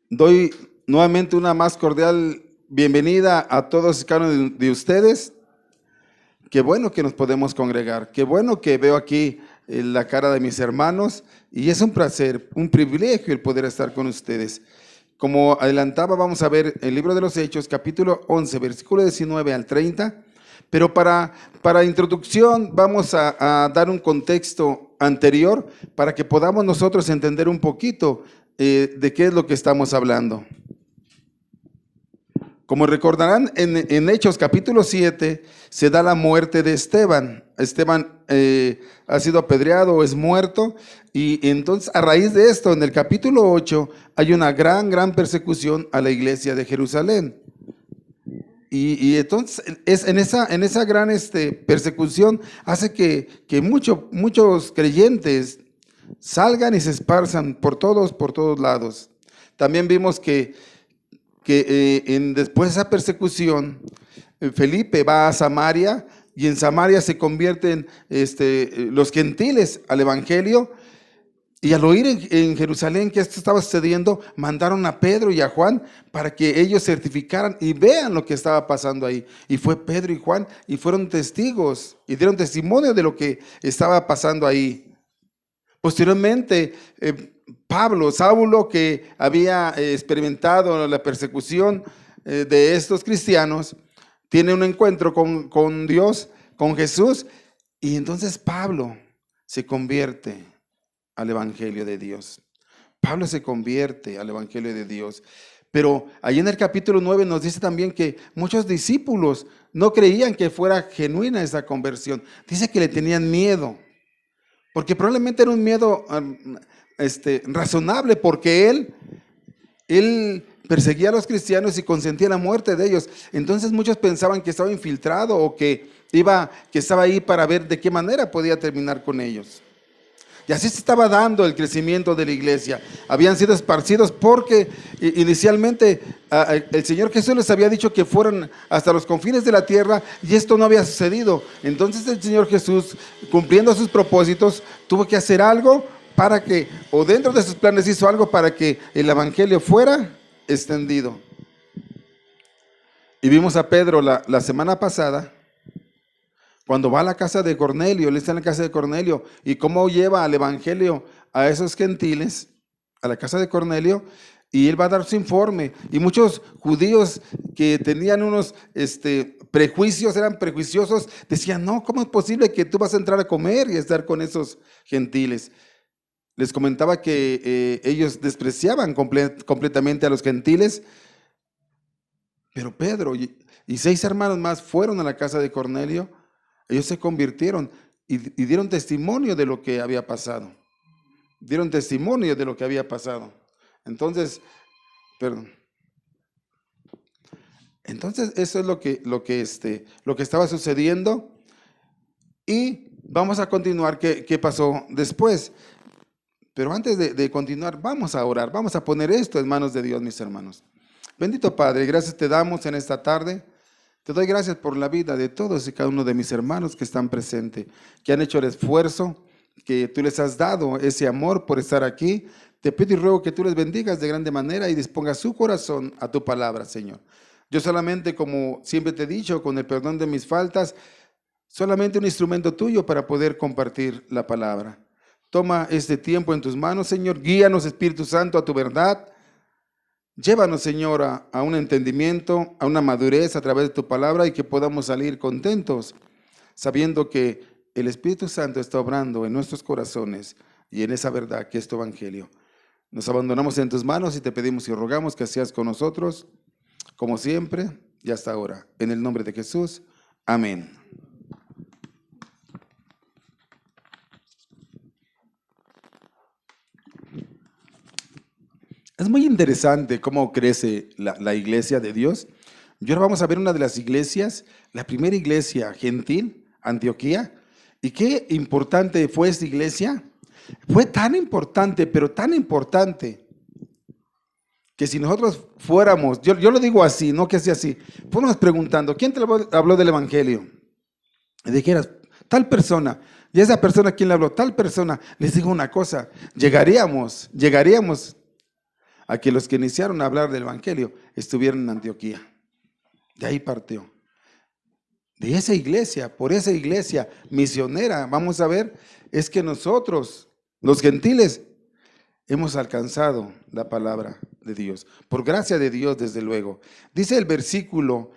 Doy nuevamente una más cordial bienvenida a todos y cada uno de ustedes. Qué bueno que nos podemos congregar, qué bueno que veo aquí la cara de mis hermanos y es un placer, un privilegio el poder estar con ustedes. Como adelantaba, vamos a ver el libro de los Hechos, capítulo 11, versículo 19 al 30, pero para introducción vamos a dar un contexto anterior para que podamos nosotros entender un poquito de qué es lo que estamos hablando. Como recordarán, en Hechos capítulo 7 se da la muerte de Esteban. Esteban ha sido apedreado, es muerto, y entonces a raíz de esto, en el capítulo 8, hay una gran persecución a la iglesia de Jerusalén. Y entonces en esa gran persecución hace que muchos creyentes salgan y se esparzan por todos lados. También vimos que después de esa persecución, Felipe va a Samaria y en Samaria se convierten los gentiles al evangelio. Y al oír en Jerusalén que esto estaba sucediendo, mandaron a Pedro y a Juan para que ellos certificaran y vean lo que estaba pasando ahí. Y fue Pedro y Juan y fueron testigos y dieron testimonio de lo que estaba pasando ahí. Posteriormente, Saulo, que había experimentado la persecución de estos cristianos, tiene un encuentro con Dios, con Jesús, y entonces Pablo se convierte al evangelio de Dios. Pablo se convierte al evangelio de Dios. Pero ahí en el capítulo 9 nos dice también que muchos discípulos no creían que fuera genuina esa conversión. Dice que le tenían miedo, porque probablemente era un miedo razonable, porque él perseguía a los cristianos y consentía la muerte de ellos. Entonces muchos pensaban que estaba infiltrado o que estaba ahí para ver de qué manera podía terminar con ellos. Y así se estaba dando el crecimiento de la iglesia. Habían sido esparcidos porque inicialmente el Señor Jesús les había dicho que fueran hasta los confines de la tierra y esto no había sucedido. Entonces el Señor Jesús, cumpliendo sus propósitos, tuvo que hacer algo para que, o dentro de sus planes hizo algo para que el evangelio fuera extendido. Y vimos a Pedro la semana pasada, cuando va a la casa de Cornelio, él está en la casa de Cornelio, y cómo lleva al evangelio a esos gentiles, a la casa de Cornelio, y él va a dar su informe. Y muchos judíos que tenían unos prejuicios, eran prejuiciosos, decían, no, ¿cómo es posible que tú vas a entrar a comer y estar con esos gentiles? Les comentaba que ellos despreciaban completamente a los gentiles, pero Pedro y 6 hermanos más fueron a la casa de Cornelio. Ellos se convirtieron y dieron testimonio de lo que había pasado. Dieron testimonio de lo que había pasado. Entonces eso es lo que estaba sucediendo. Y vamos a continuar qué pasó después. Pero antes de continuar, vamos a orar. Vamos a poner esto en manos de Dios, mis hermanos. Bendito Padre, gracias te damos en esta tarde. Te doy gracias por la vida de todos y cada uno de mis hermanos que están presentes, que han hecho el esfuerzo, que tú les has dado ese amor por estar aquí. Te pido y ruego que tú les bendigas de grande manera y dispongas su corazón a tu palabra, Señor. Yo solamente, como siempre te he dicho, con el perdón de mis faltas, solamente un instrumento tuyo para poder compartir la palabra. Toma este tiempo en tus manos, Señor. Guíanos, Espíritu Santo, a tu verdad. Llévanos, Señor, a un entendimiento, a una madurez a través de tu palabra y que podamos salir contentos, sabiendo que el Espíritu Santo está obrando en nuestros corazones y en esa verdad que es tu evangelio. Nos abandonamos en tus manos y te pedimos y rogamos que seas con nosotros, como siempre y hasta ahora. En el nombre de Jesús, amén. Es muy interesante cómo crece la iglesia de Dios. Y ahora vamos a ver una de las iglesias, la primera iglesia gentil, Antioquía. ¿Y qué importante fue esta iglesia? Fue tan importante, pero tan importante, que si nosotros fuéramos, yo lo digo así, no que sea así, fuéramos preguntando, ¿quién te habló del evangelio? Y dijeras, tal persona, y esa persona, ¿quién le habló? Tal persona. Les digo una cosa, llegaríamos a que los que iniciaron a hablar del evangelio estuvieran en Antioquía. De ahí partió. De esa iglesia, por esa iglesia misionera, vamos a ver, es que nosotros, los gentiles, hemos alcanzado la palabra de Dios. Por gracia de Dios, desde luego. Dice el versículo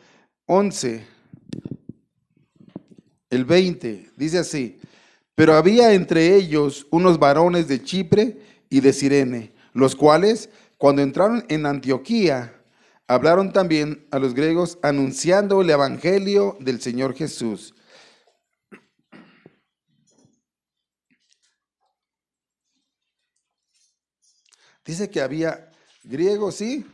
11, el 20, dice así: pero había entre ellos unos varones de Chipre y de Cirene, los cuales, cuando entraron en Antioquía, hablaron también a los griegos anunciando el evangelio del Señor Jesús. Dice que había griegos, ¿sí?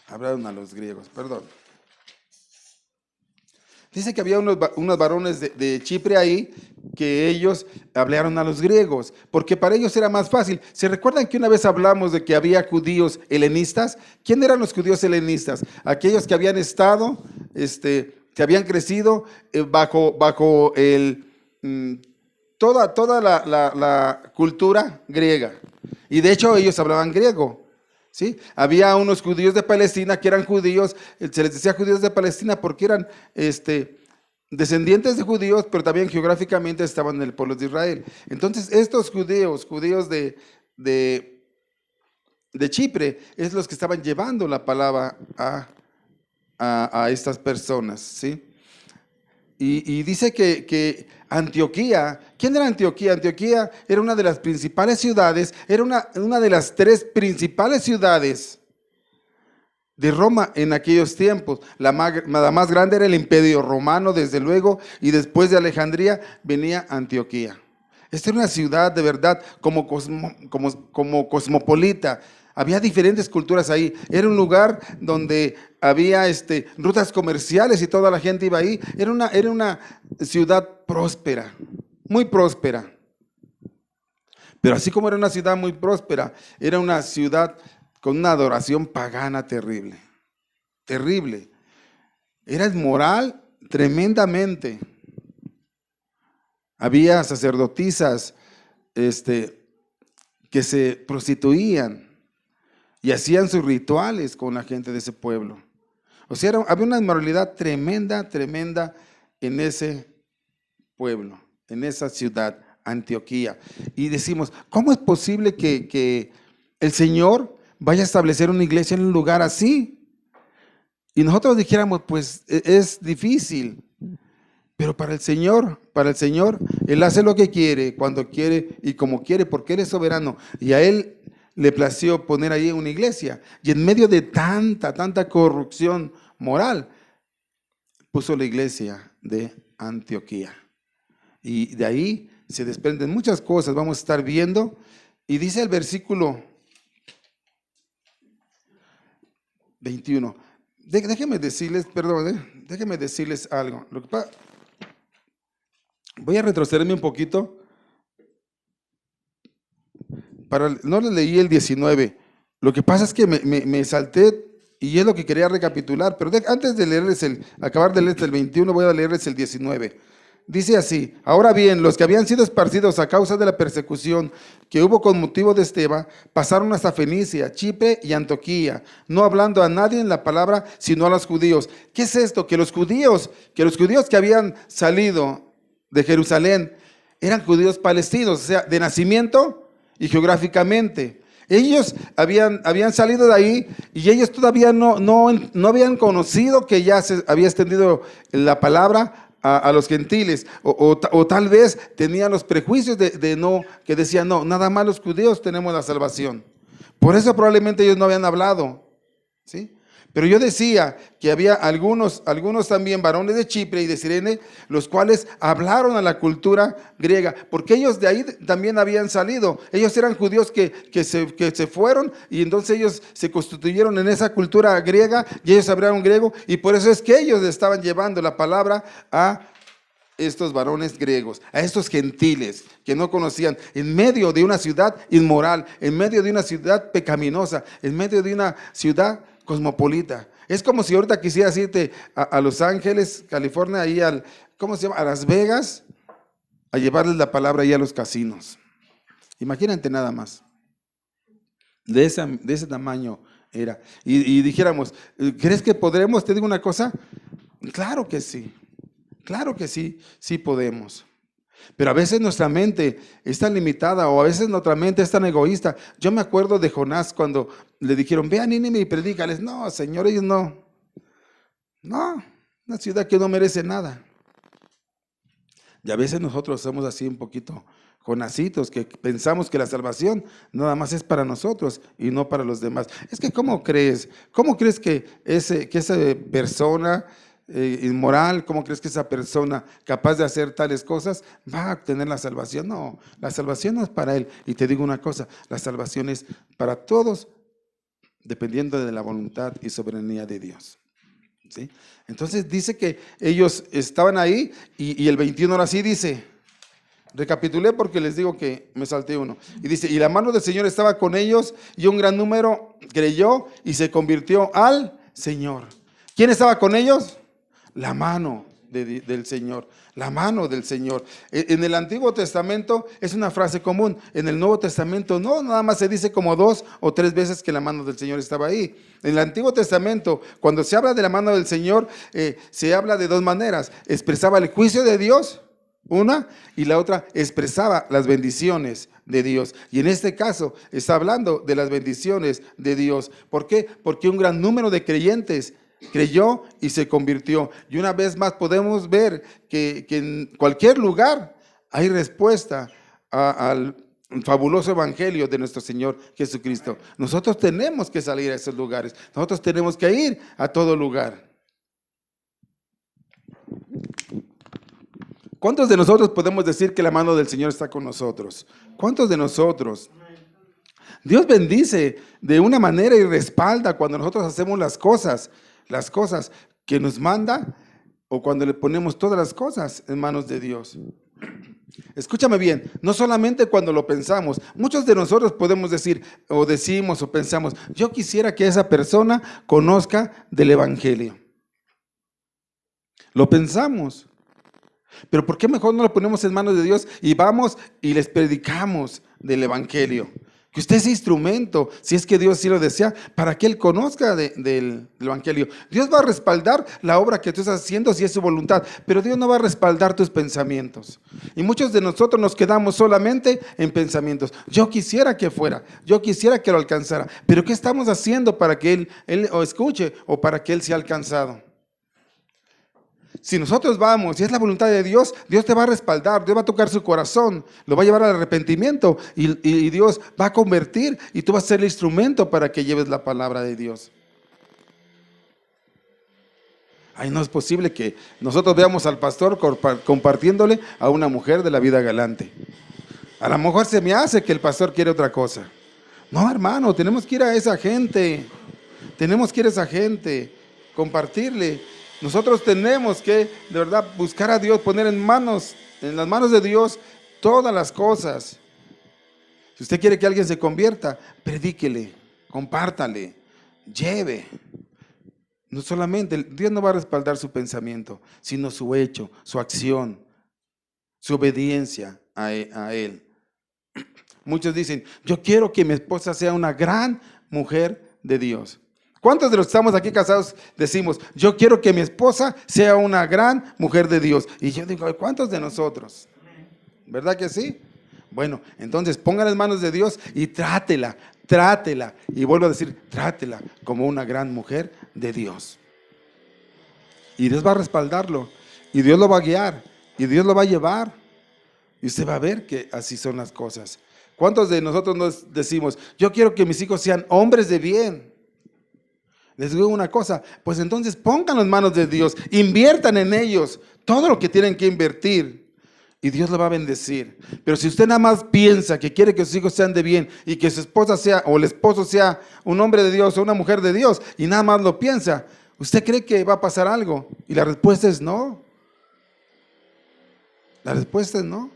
Hablaron a los griegos, perdón. Dice que había unos varones de Chipre ahí, que ellos hablaron a los griegos, porque para ellos era más fácil. ¿Se recuerdan que una vez hablamos de que había judíos helenistas? ¿Quién eran los judíos helenistas? Aquellos que habían estado, que habían crecido bajo toda la cultura griega. Y de hecho ellos hablaban griego. ¿Sí? Había unos judíos de Palestina que eran judíos, se les decía judíos de Palestina porque eran descendientes de judíos, pero también geográficamente estaban en el pueblo de Israel. Entonces estos judíos de Chipre, es los que estaban llevando la palabra a estas personas, ¿sí? Y dice que Antioquía, ¿quién era Antioquía? Antioquía era una de las principales ciudades, era una de las 3 principales ciudades de Roma en aquellos tiempos. La más grande era el Imperio Romano, desde luego, y después de Alejandría venía Antioquía. Esta era una ciudad de verdad como cosmopolita. Había diferentes culturas ahí. Era un lugar donde había rutas comerciales y toda la gente iba ahí. Era una ciudad próspera, muy próspera. Pero así como era una ciudad muy próspera, era una ciudad con una adoración pagana terrible. Terrible. Era inmoral tremendamente. Había sacerdotisas que se prostituían y hacían sus rituales con la gente de ese pueblo. O sea, había una inmoralidad tremenda, tremenda en ese pueblo, en esa ciudad, Antioquía. Y decimos, ¿cómo es posible que el Señor vaya a establecer una iglesia en un lugar así? Y nosotros dijéramos, pues es difícil. Pero para el Señor, Él hace lo que quiere, cuando quiere y como quiere, porque Él es soberano. Y a Él le plació poner ahí una iglesia. Y en medio de tanta corrupción moral, puso la iglesia de Antioquía. Y de ahí se desprenden muchas cosas, vamos a estar viendo. Y dice el versículo 21. Déjenme decirles, déjenme decirles algo. Voy a retrocederme un poquito. No le leí el 19. Lo que pasa es que me salté y es lo que quería recapitular. Pero antes de leerles acabar de leerles el 21, voy a leerles el 19. Dice así: ahora bien, los que habían sido esparcidos a causa de la persecución que hubo con motivo de Esteban, pasaron hasta Fenicia, Chipre y Antioquía, no hablando a nadie en la palabra, sino a los judíos. ¿Qué es esto? Que los judíos que habían salido de Jerusalén eran judíos palestinos, o sea, de nacimiento y geográficamente. Ellos habían salido de ahí y ellos todavía no habían conocido que ya se había extendido la palabra a los gentiles, o tal vez tenían los prejuicios que decían, no, nada más los judíos tenemos la salvación. Por eso probablemente ellos no habían hablado, ¿sí? Pero yo decía que había algunos también varones de Chipre y de Cirene, los cuales hablaron a la cultura griega, porque ellos de ahí también habían salido. Ellos eran judíos que se fueron y entonces ellos se constituyeron en esa cultura griega y ellos hablaron griego, y por eso es que ellos estaban llevando la palabra a estos varones griegos, a estos gentiles que no conocían, en medio de una ciudad inmoral, en medio de una ciudad pecaminosa, en medio de una ciudad cosmopolita. Es como si ahorita quisieras irte a Los Ángeles, California, ahí ¿cómo se llama? A Las Vegas, a llevarles la palabra ahí a los casinos. Imagínate nada más. De ese tamaño era. Y dijéramos, ¿crees que podremos? Te digo una cosa, claro que sí, sí podemos. Pero a veces nuestra mente es tan limitada o a veces nuestra mente es tan egoísta. Yo me acuerdo de Jonás cuando le dijeron, ve a Nínive y predícales. No, Señor, ellos no. No, una ciudad que no merece nada. Y a veces nosotros somos así un poquito jonacitos, que pensamos que la salvación nada más es para nosotros y no para los demás. Es que ¿cómo crees? ¿Cómo crees que esa persona inmoral, cómo crees que esa persona capaz de hacer tales cosas va a obtener la salvación? No, la salvación no es para él. Y te digo una cosa, la salvación es para todos, dependiendo de la voluntad y soberanía de Dios. ¿Sí? Entonces dice que ellos estaban ahí y el 21 ahora sí dice, recapitulé porque les digo que me salté uno, y dice, y la mano del Señor estaba con ellos y un gran número creyó y se convirtió al Señor. ¿Quién estaba con ellos? La mano del Señor, la mano del Señor. En el Antiguo Testamento es una frase común, en el Nuevo Testamento no, nada más se dice como 2 o 3 veces que la mano del Señor estaba ahí. En el Antiguo Testamento, cuando se habla de la mano del Señor, se habla de dos maneras, expresaba el juicio de Dios, una, y la otra expresaba las bendiciones de Dios. Y en este caso está hablando de las bendiciones de Dios. ¿Por qué? Porque un gran número de creyentes creyó y se convirtió. Y una vez más podemos ver que en cualquier lugar hay respuesta al fabuloso evangelio de nuestro Señor Jesucristo. Nosotros tenemos que salir a esos lugares. Nosotros tenemos que ir a todo lugar. ¿Cuántos de nosotros podemos decir que la mano del Señor está con nosotros? ¿Cuántos de nosotros? Dios bendice de una manera y respalda cuando nosotros hacemos las cosas que nos manda o cuando le ponemos todas las cosas en manos de Dios. Escúchame bien, no solamente cuando lo pensamos, muchos de nosotros podemos decir o decimos o pensamos, yo quisiera que esa persona conozca del evangelio. Lo pensamos. Pero ¿por qué mejor no lo ponemos en manos de Dios y vamos y les predicamos del evangelio? Que usted es instrumento, si es que Dios sí lo desea, para que Él conozca del evangelio. Dios va a respaldar la obra que tú estás haciendo si es su voluntad, pero Dios no va a respaldar tus pensamientos. Y muchos de nosotros nos quedamos solamente en pensamientos. Yo quisiera que fuera, yo quisiera que lo alcanzara, pero ¿qué estamos haciendo para que Él o escuche o para que Él sea alcanzado? Si nosotros vamos y es la voluntad de Dios, Dios te va a respaldar, Dios va a tocar su corazón, lo va a llevar al arrepentimiento y Dios va a convertir y tú vas a ser el instrumento para que lleves la palabra de Dios. Ay, no es posible que nosotros veamos al pastor compartiéndole a una mujer de la vida galante. A lo mejor se me hace que el pastor quiere otra cosa. No, hermano, tenemos que ir a esa gente, compartirle. Nosotros tenemos que, de verdad, buscar a Dios, poner en las manos de Dios todas las cosas. Si usted quiere que alguien se convierta, predíquele, compártale, lleve. No solamente, Dios no va a respaldar su pensamiento, sino su hecho, su acción, su obediencia a Él. Muchos dicen, yo quiero que mi esposa sea una gran mujer de Dios. ¿Cuántos de los que estamos aquí casados decimos, yo quiero que mi esposa sea una gran mujer de Dios? Y yo digo, ¿cuántos de nosotros? ¿Verdad que sí? Bueno, entonces pongan en manos de Dios y trátela. Y vuelvo a decir, trátela como una gran mujer de Dios. Y Dios va a respaldarlo. Y Dios lo va a guiar. Y Dios lo va a llevar. Y usted va a ver que así son las cosas. ¿Cuántos de nosotros nos decimos, yo quiero que mis hijos sean hombres de bien? Les digo una cosa, pues entonces pongan en manos de Dios, inviertan en ellos todo lo que tienen que invertir y Dios lo va a bendecir. Pero si usted nada más piensa que quiere que sus hijos sean de bien y que su esposa sea o el esposo sea un hombre de Dios o una mujer de Dios y nada más lo piensa, ¿usted cree que va a pasar algo? Y la respuesta es no. La respuesta es no.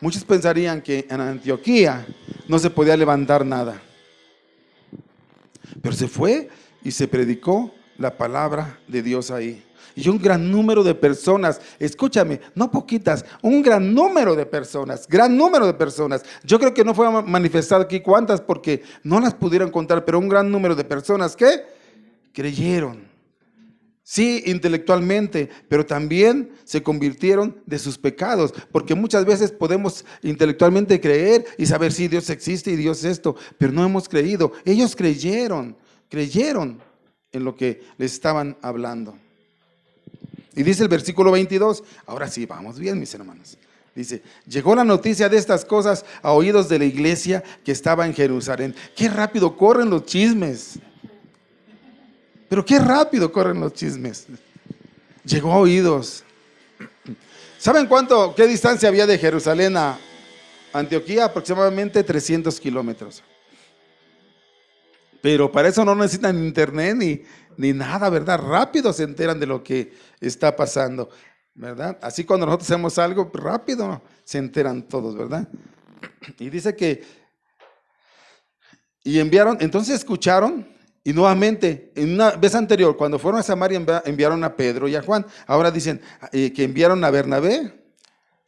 Muchos pensarían que en Antioquía no se podía levantar nada. Pero se fue y se predicó la palabra de Dios ahí. Y un gran número de personas, escúchame, no poquitas, un gran número de personas, gran número de personas. Yo creo que no fue manifestado aquí cuántas porque no las pudieron contar, pero un gran número de personas que creyeron. Sí, intelectualmente, pero también se convirtieron de sus pecados, porque muchas veces podemos intelectualmente creer y saber si Dios existe y Dios esto, pero no hemos creído. Ellos creyeron en lo que les estaban hablando. Y dice el versículo 22, ahora sí, vamos bien, mis hermanos. Dice, llegó la noticia de estas cosas a oídos de la iglesia que estaba en Jerusalén. Qué rápido corren los chismes. Pero qué rápido corren los chismes. Llegó a oídos. ¿Saben qué distancia había de Jerusalén a Antioquía? Aproximadamente 300 kilómetros. Pero para eso no necesitan internet ni nada, ¿verdad? Rápido se enteran de lo que está pasando, ¿verdad? Así cuando nosotros hacemos algo, rápido se enteran todos, ¿verdad? Y dice que, y enviaron, entonces escucharon, y nuevamente, en una vez anterior, cuando fueron a Samaria, enviaron a Pedro y a Juan. Ahora dicen que enviaron a Bernabé,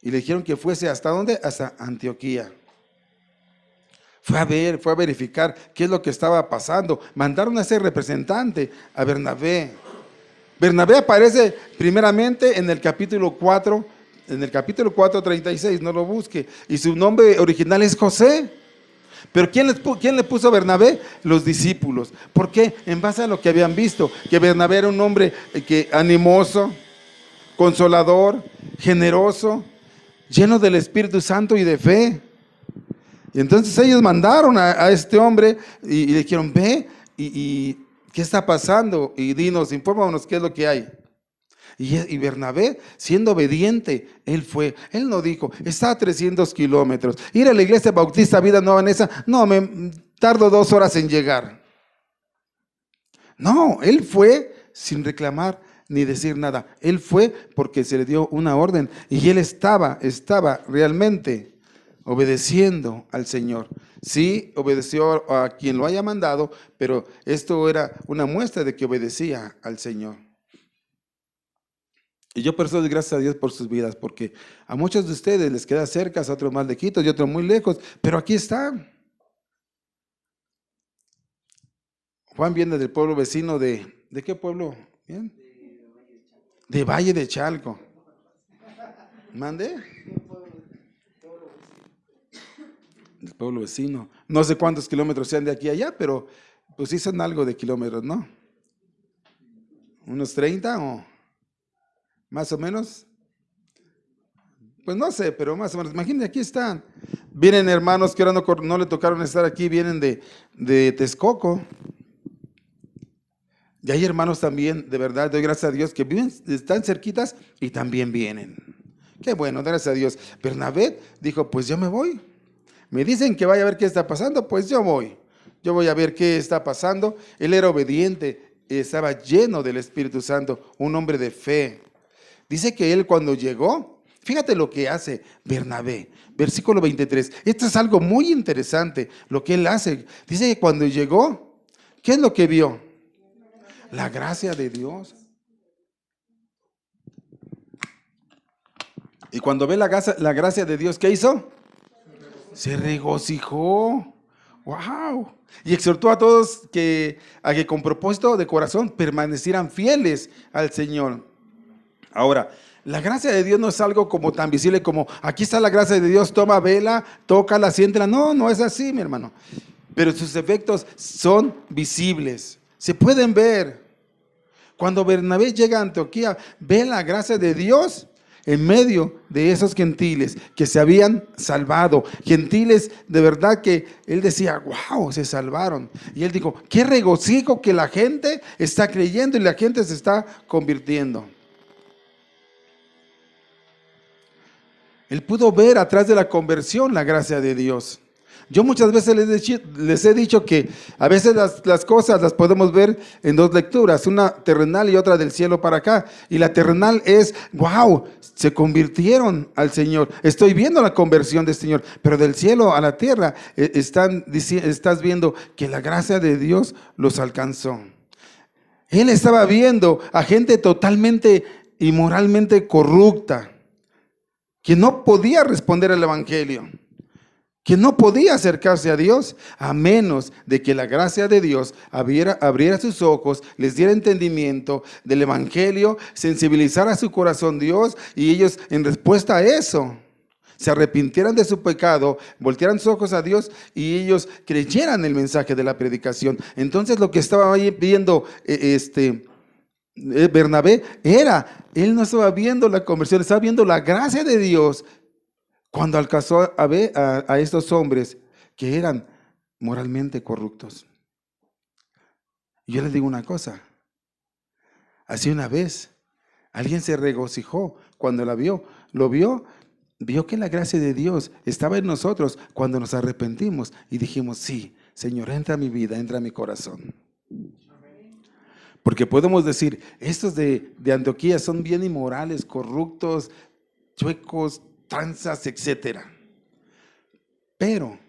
y le dijeron que fuese ¿hasta dónde? Hasta Antioquía. Fue a verificar qué es lo que estaba pasando. Mandaron a ese representante, a Bernabé. Bernabé aparece primeramente en el capítulo 4, 36, no lo busque. Y su nombre original es José. Pero ¿quién le puso a Bernabé? Los discípulos. ¿Por qué? En base a lo que habían visto, que Bernabé era un hombre animoso, consolador, generoso, lleno del Espíritu Santo y de fe. Y entonces ellos mandaron a este hombre y le dijeron, ve y ¿qué está pasando? Y dinos, infórmanos qué es lo que hay. Y Bernabé, siendo obediente, él no dijo, está a 300 kilómetros, ir a la iglesia bautista Vida Nueva en esa, no, me tardo 2 horas en llegar. No, él fue sin reclamar ni decir nada. Él fue porque se le dio una orden y él estaba realmente obedeciendo al Señor. Sí, obedeció a quien lo haya mandado, pero esto era una muestra de que obedecía al Señor. Y yo por eso doy gracias a Dios por sus vidas, porque a muchos de ustedes les queda cerca, a otros más lejitos y otros muy lejos, pero aquí están. Juan viene del pueblo vecino ¿de qué pueblo? ¿Bien? De Valle de Chalco. ¿Mande? Del pueblo vecino. No sé cuántos kilómetros sean de aquí a allá, pero pues sí son algo de kilómetros, ¿no? ¿Unos 30 o más o menos? Pues no sé, pero más o menos. Imagínense, aquí están. Vienen hermanos que ahora no le tocaron estar aquí, vienen de Texcoco. Y hay hermanos también, de verdad, doy gracias a Dios, que viven, están cerquitas y también vienen. Qué bueno, gracias a Dios. Bernabé dijo, pues yo me voy. Me dicen que vaya a ver qué está pasando, pues yo voy. Yo voy a ver qué está pasando. Él era obediente, estaba lleno del Espíritu Santo, un hombre de fe. Dice que él cuando llegó, fíjate lo que hace Bernabé, versículo 23. Esto es algo muy interesante, lo que él hace. Dice que cuando llegó, ¿qué es lo que vio? La gracia de Dios. Y cuando ve la gracia de Dios, ¿qué hizo? Se regocijó. ¡Wow! Y exhortó a todos a que con propósito de corazón permanecieran fieles al Señor. Ahora, la gracia de Dios no es algo como tan visible como aquí está la gracia de Dios, toma vela, tócala, siéntela. No, no es así, mi hermano. Pero sus efectos son visibles, se pueden ver. Cuando Bernabé llega a Antioquía, ve la gracia de Dios en medio de esos gentiles que se habían salvado. Gentiles de verdad que él decía, wow, se salvaron. Y él dijo, qué regocijo que la gente está creyendo y la gente se está convirtiendo. Él pudo ver atrás de la conversión la gracia de Dios. Yo muchas veces les he dicho que a veces las cosas las podemos ver en dos lecturas, una terrenal y otra del cielo para acá. Y la terrenal es, wow, se convirtieron al Señor. Estoy viendo la conversión del Señor, pero del cielo a la tierra estás viendo que la gracia de Dios los alcanzó. Él estaba viendo a gente totalmente y moralmente corrupta, que no podía responder al evangelio, que no podía acercarse a Dios a menos de que la gracia de Dios abriera sus ojos, les diera entendimiento del evangelio, sensibilizara su corazón Dios, y ellos en respuesta a eso se arrepintieran de su pecado, voltearan sus ojos a Dios y ellos creyeran el mensaje de la predicación. Entonces lo que estaba viendo Bernabé él no estaba viendo la conversión, estaba viendo la gracia de Dios cuando alcanzó a ver a estos hombres que eran moralmente corruptos. Y yo les digo una cosa, así una vez alguien se regocijó cuando vio que la gracia de Dios estaba en nosotros cuando nos arrepentimos y dijimos, sí, Señor, entra a mi vida, entra a mi corazón. Porque podemos decir, estos de Antioquía son bien inmorales, corruptos, chuecos, tranzas, etcétera. Pero,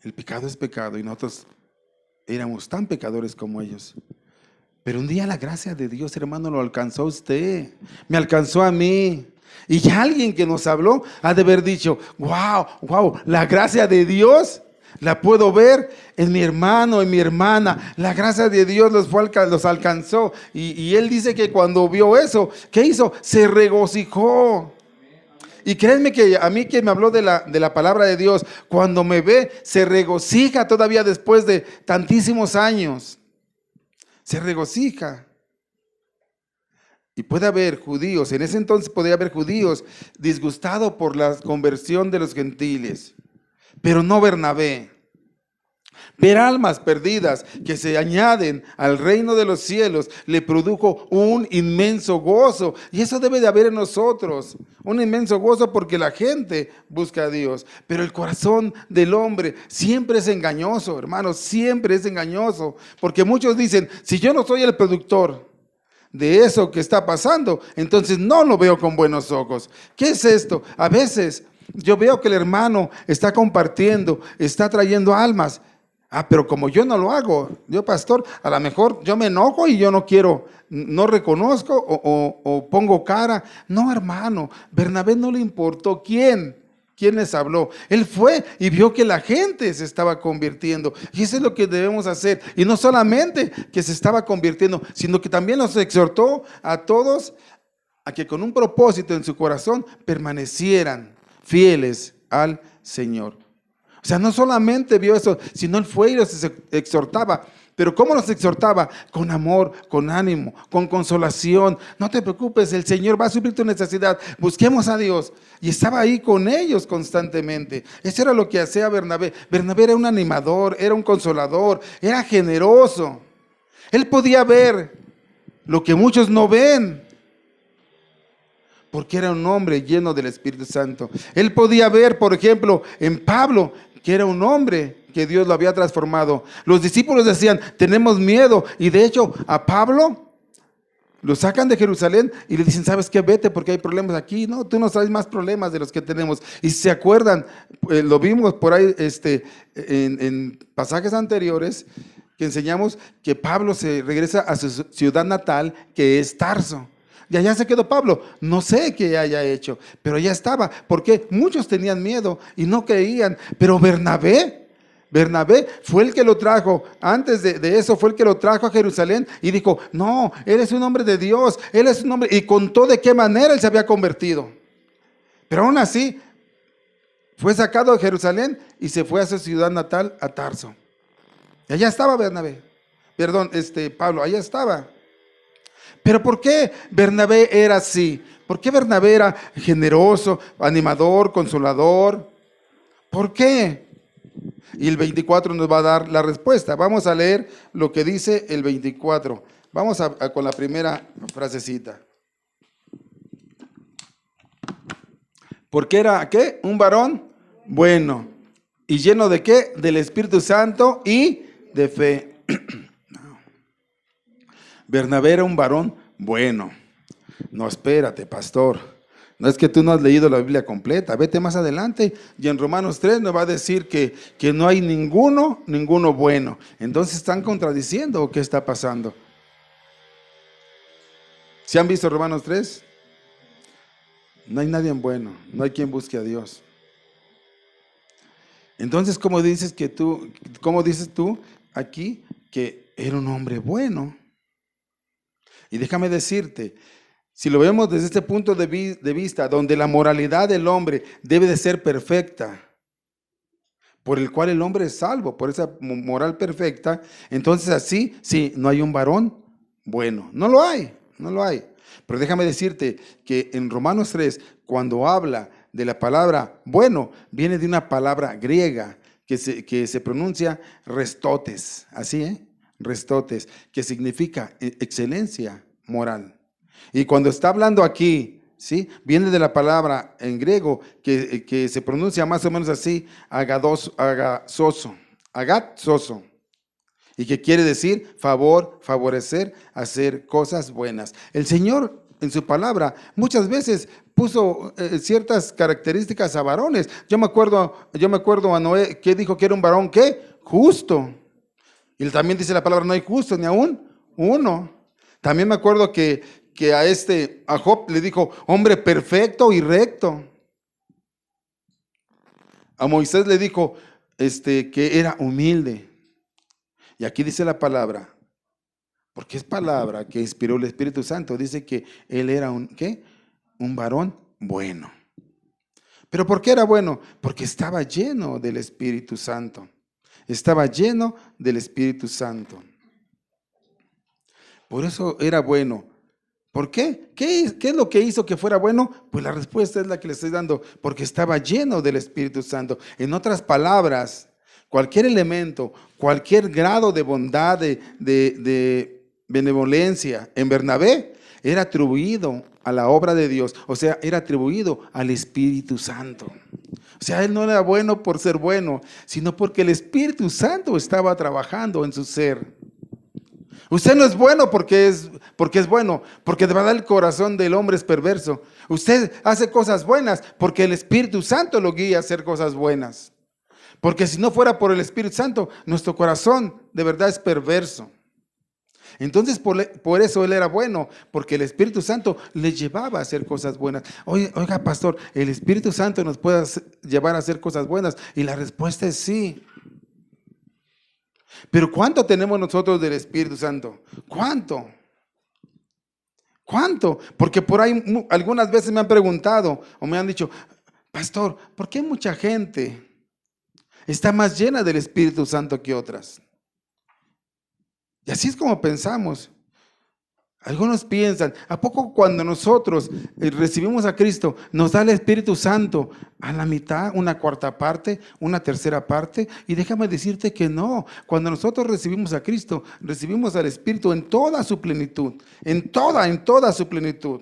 el pecado es pecado y nosotros éramos tan pecadores como ellos. Pero un día la gracia de Dios, hermano, lo alcanzó a usted, me alcanzó a mí. Y ya alguien que nos habló ha de haber dicho, wow, la gracia de Dios la puedo ver en mi hermano, en mi hermana. La gracia de Dios los alcanzó. Y él dice que cuando vio eso, ¿qué hizo? Se regocijó. Y créanme que a mí, que me habló de la palabra de Dios, cuando me ve, se regocija todavía después de tantísimos años. Se regocija. Y puede haber judíos, en ese entonces podía haber judíos disgustados por la conversión de los gentiles, pero no Bernabé. Ver almas perdidas que se añaden al reino de los cielos le produjo un inmenso gozo. Y eso debe de haber en nosotros, un inmenso gozo, porque la gente busca a Dios. Pero el corazón del hombre siempre es engañoso, hermanos, siempre es engañoso. Porque muchos dicen, si yo no soy el productor de eso que está pasando, entonces no lo veo con buenos ojos. ¿Qué es esto? A veces yo veo que el hermano está compartiendo, está trayendo almas. Pero como yo no lo hago, yo, pastor, a lo mejor yo me enojo y yo no quiero, no reconozco o pongo cara. No, hermano, Bernabé no le importó quién les habló. Él fue y vio que la gente se estaba convirtiendo. Y eso es lo que debemos hacer. Y no solamente que se estaba convirtiendo, sino que también los exhortó a todos a que con un propósito en su corazón permanecieran fieles al Señor. O sea, no solamente vio eso, sino él fue y los exhortaba. Pero ¿cómo los exhortaba? Con amor, con ánimo, con consolación. No te preocupes, el Señor va a suplir tu necesidad. Busquemos a Dios. Y estaba ahí con ellos constantemente. Eso era lo que hacía Bernabé. Bernabé era un animador, era un consolador, era generoso. Él podía ver lo que muchos no ven, porque era un hombre lleno del Espíritu Santo. Él podía ver, por ejemplo, en Pablo, que era un hombre que Dios lo había transformado. Los discípulos decían, tenemos miedo. Y de hecho, a Pablo lo sacan de Jerusalén y le dicen, ¿sabes qué? Vete porque hay problemas aquí. No, tú nos traes más problemas de los que tenemos. Y si se acuerdan, lo vimos por ahí en pasajes anteriores, que enseñamos que Pablo se regresa a su ciudad natal, que es Tarso. Y allá se quedó Pablo. No sé qué haya hecho, pero ya estaba, porque muchos tenían miedo y no creían. Pero Bernabé fue el que lo trajo. Antes de eso fue el que lo trajo a Jerusalén y dijo, no, él es un hombre de Dios, él es un hombre, y contó de qué manera él se había convertido. Pero aún así fue sacado de Jerusalén y se fue a su ciudad natal, a Tarso. Y allá estaba Pablo, allá estaba. Pero ¿por qué Bernabé era así? ¿Por qué Bernabé era generoso, animador, consolador? ¿Por qué? Y el 24 nos va a dar la respuesta. Vamos a leer lo que dice el 24. Vamos con la primera frasecita. Porque era, ¿qué? Un varón bueno. ¿Y lleno de qué? Del Espíritu Santo y de fe. Bernabé era un varón bueno. No, espérate, pastor. No es que tú no has leído la Biblia completa, vete más adelante y en Romanos 3 nos va a decir que no hay ninguno bueno. Entonces están contradiciendo o qué está pasando. ¿Se han visto Romanos 3? No hay nadie bueno, no hay quien busque a Dios. Entonces, ¿cómo dices tú aquí que era un hombre bueno? Y déjame decirte, si lo vemos desde este punto de vista, donde la moralidad del hombre debe de ser perfecta, por el cual el hombre es salvo, por esa moral perfecta, entonces así, sí, no hay un varón bueno. No lo hay. Pero déjame decirte que en Romanos 3, cuando habla de la palabra bueno, viene de una palabra griega que se pronuncia restotes, así, restotes, que significa excelencia moral. Y cuando está hablando aquí, ¿sí? Viene de la palabra en griego que se pronuncia más o menos así, agazoso, y que quiere decir favor, favorecer, hacer cosas buenas. El Señor en su palabra muchas veces puso ciertas características a varones. Yo me acuerdo a Noé que dijo que era un varón, ¿qué? Justo. Y también dice la palabra, no hay justo ni aún uno. También me acuerdo que a Job le dijo, hombre perfecto y recto. A Moisés le dijo que era humilde. Y aquí dice la palabra, porque es palabra que inspiró el Espíritu Santo, dice que él era un varón bueno. ¿Pero por qué era bueno? Porque estaba lleno del Espíritu Santo. Estaba lleno del Espíritu Santo. Por eso era bueno. ¿Por qué? ¿Qué es lo que hizo que fuera bueno? Pues la respuesta es la que le estoy dando, porque estaba lleno del Espíritu Santo. En otras palabras, cualquier elemento, cualquier grado de bondad, de benevolencia en Bernabé, era atribuido a la obra de Dios, o sea, era atribuido al Espíritu Santo. O sea, él no era bueno por ser bueno, sino porque el Espíritu Santo estaba trabajando en su ser. Usted no es bueno porque es bueno, porque de verdad el corazón del hombre es perverso. Usted hace cosas buenas porque el Espíritu Santo lo guía a hacer cosas buenas. Porque si no fuera por el Espíritu Santo, nuestro corazón de verdad es perverso. Entonces por eso él era bueno, porque el Espíritu Santo le llevaba a hacer cosas buenas. Oiga, pastor, ¿el Espíritu Santo nos puede llevar a hacer cosas buenas? Y la respuesta es sí. Pero ¿cuánto tenemos nosotros del Espíritu Santo? ¿Cuánto? Porque por ahí algunas veces me han preguntado o me han dicho, pastor, ¿por qué mucha gente está más llena del Espíritu Santo que otras? Y así es como pensamos. Algunos piensan, ¿a poco cuando nosotros recibimos a Cristo nos da el Espíritu Santo a la mitad, una cuarta parte, una tercera parte? Y déjame decirte que no. Cuando nosotros recibimos a Cristo, recibimos al Espíritu en toda su plenitud, en toda su plenitud.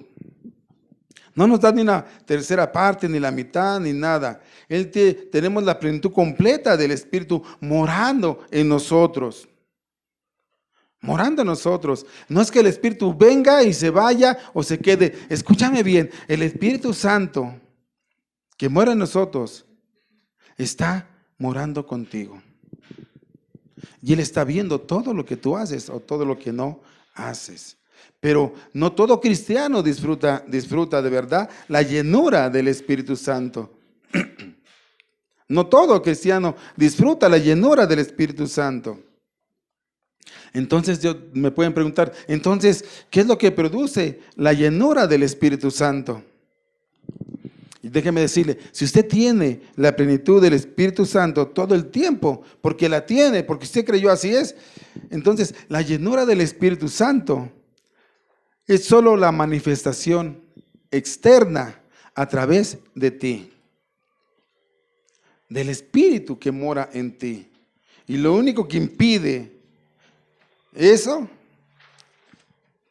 No nos da ni una tercera parte, ni la mitad, ni nada. Tenemos la plenitud completa del Espíritu morando en nosotros. Morando en nosotros. No es que el Espíritu venga y se vaya o se quede. Escúchame bien, el Espíritu Santo que mora en nosotros está morando contigo. Y Él está viendo todo lo que tú haces o todo lo que no haces. Pero no todo cristiano disfruta de verdad la llenura del Espíritu Santo. No todo cristiano disfruta la llenura del Espíritu Santo. Entonces me pueden preguntar, entonces, ¿qué es lo que produce la llenura del Espíritu Santo? Y déjeme decirle, si usted tiene la plenitud del Espíritu Santo todo el tiempo, porque la tiene, porque usted creyó así es, entonces la llenura del Espíritu Santo es solo la manifestación externa a través de ti, del Espíritu que mora en ti. Y lo único que impide eso,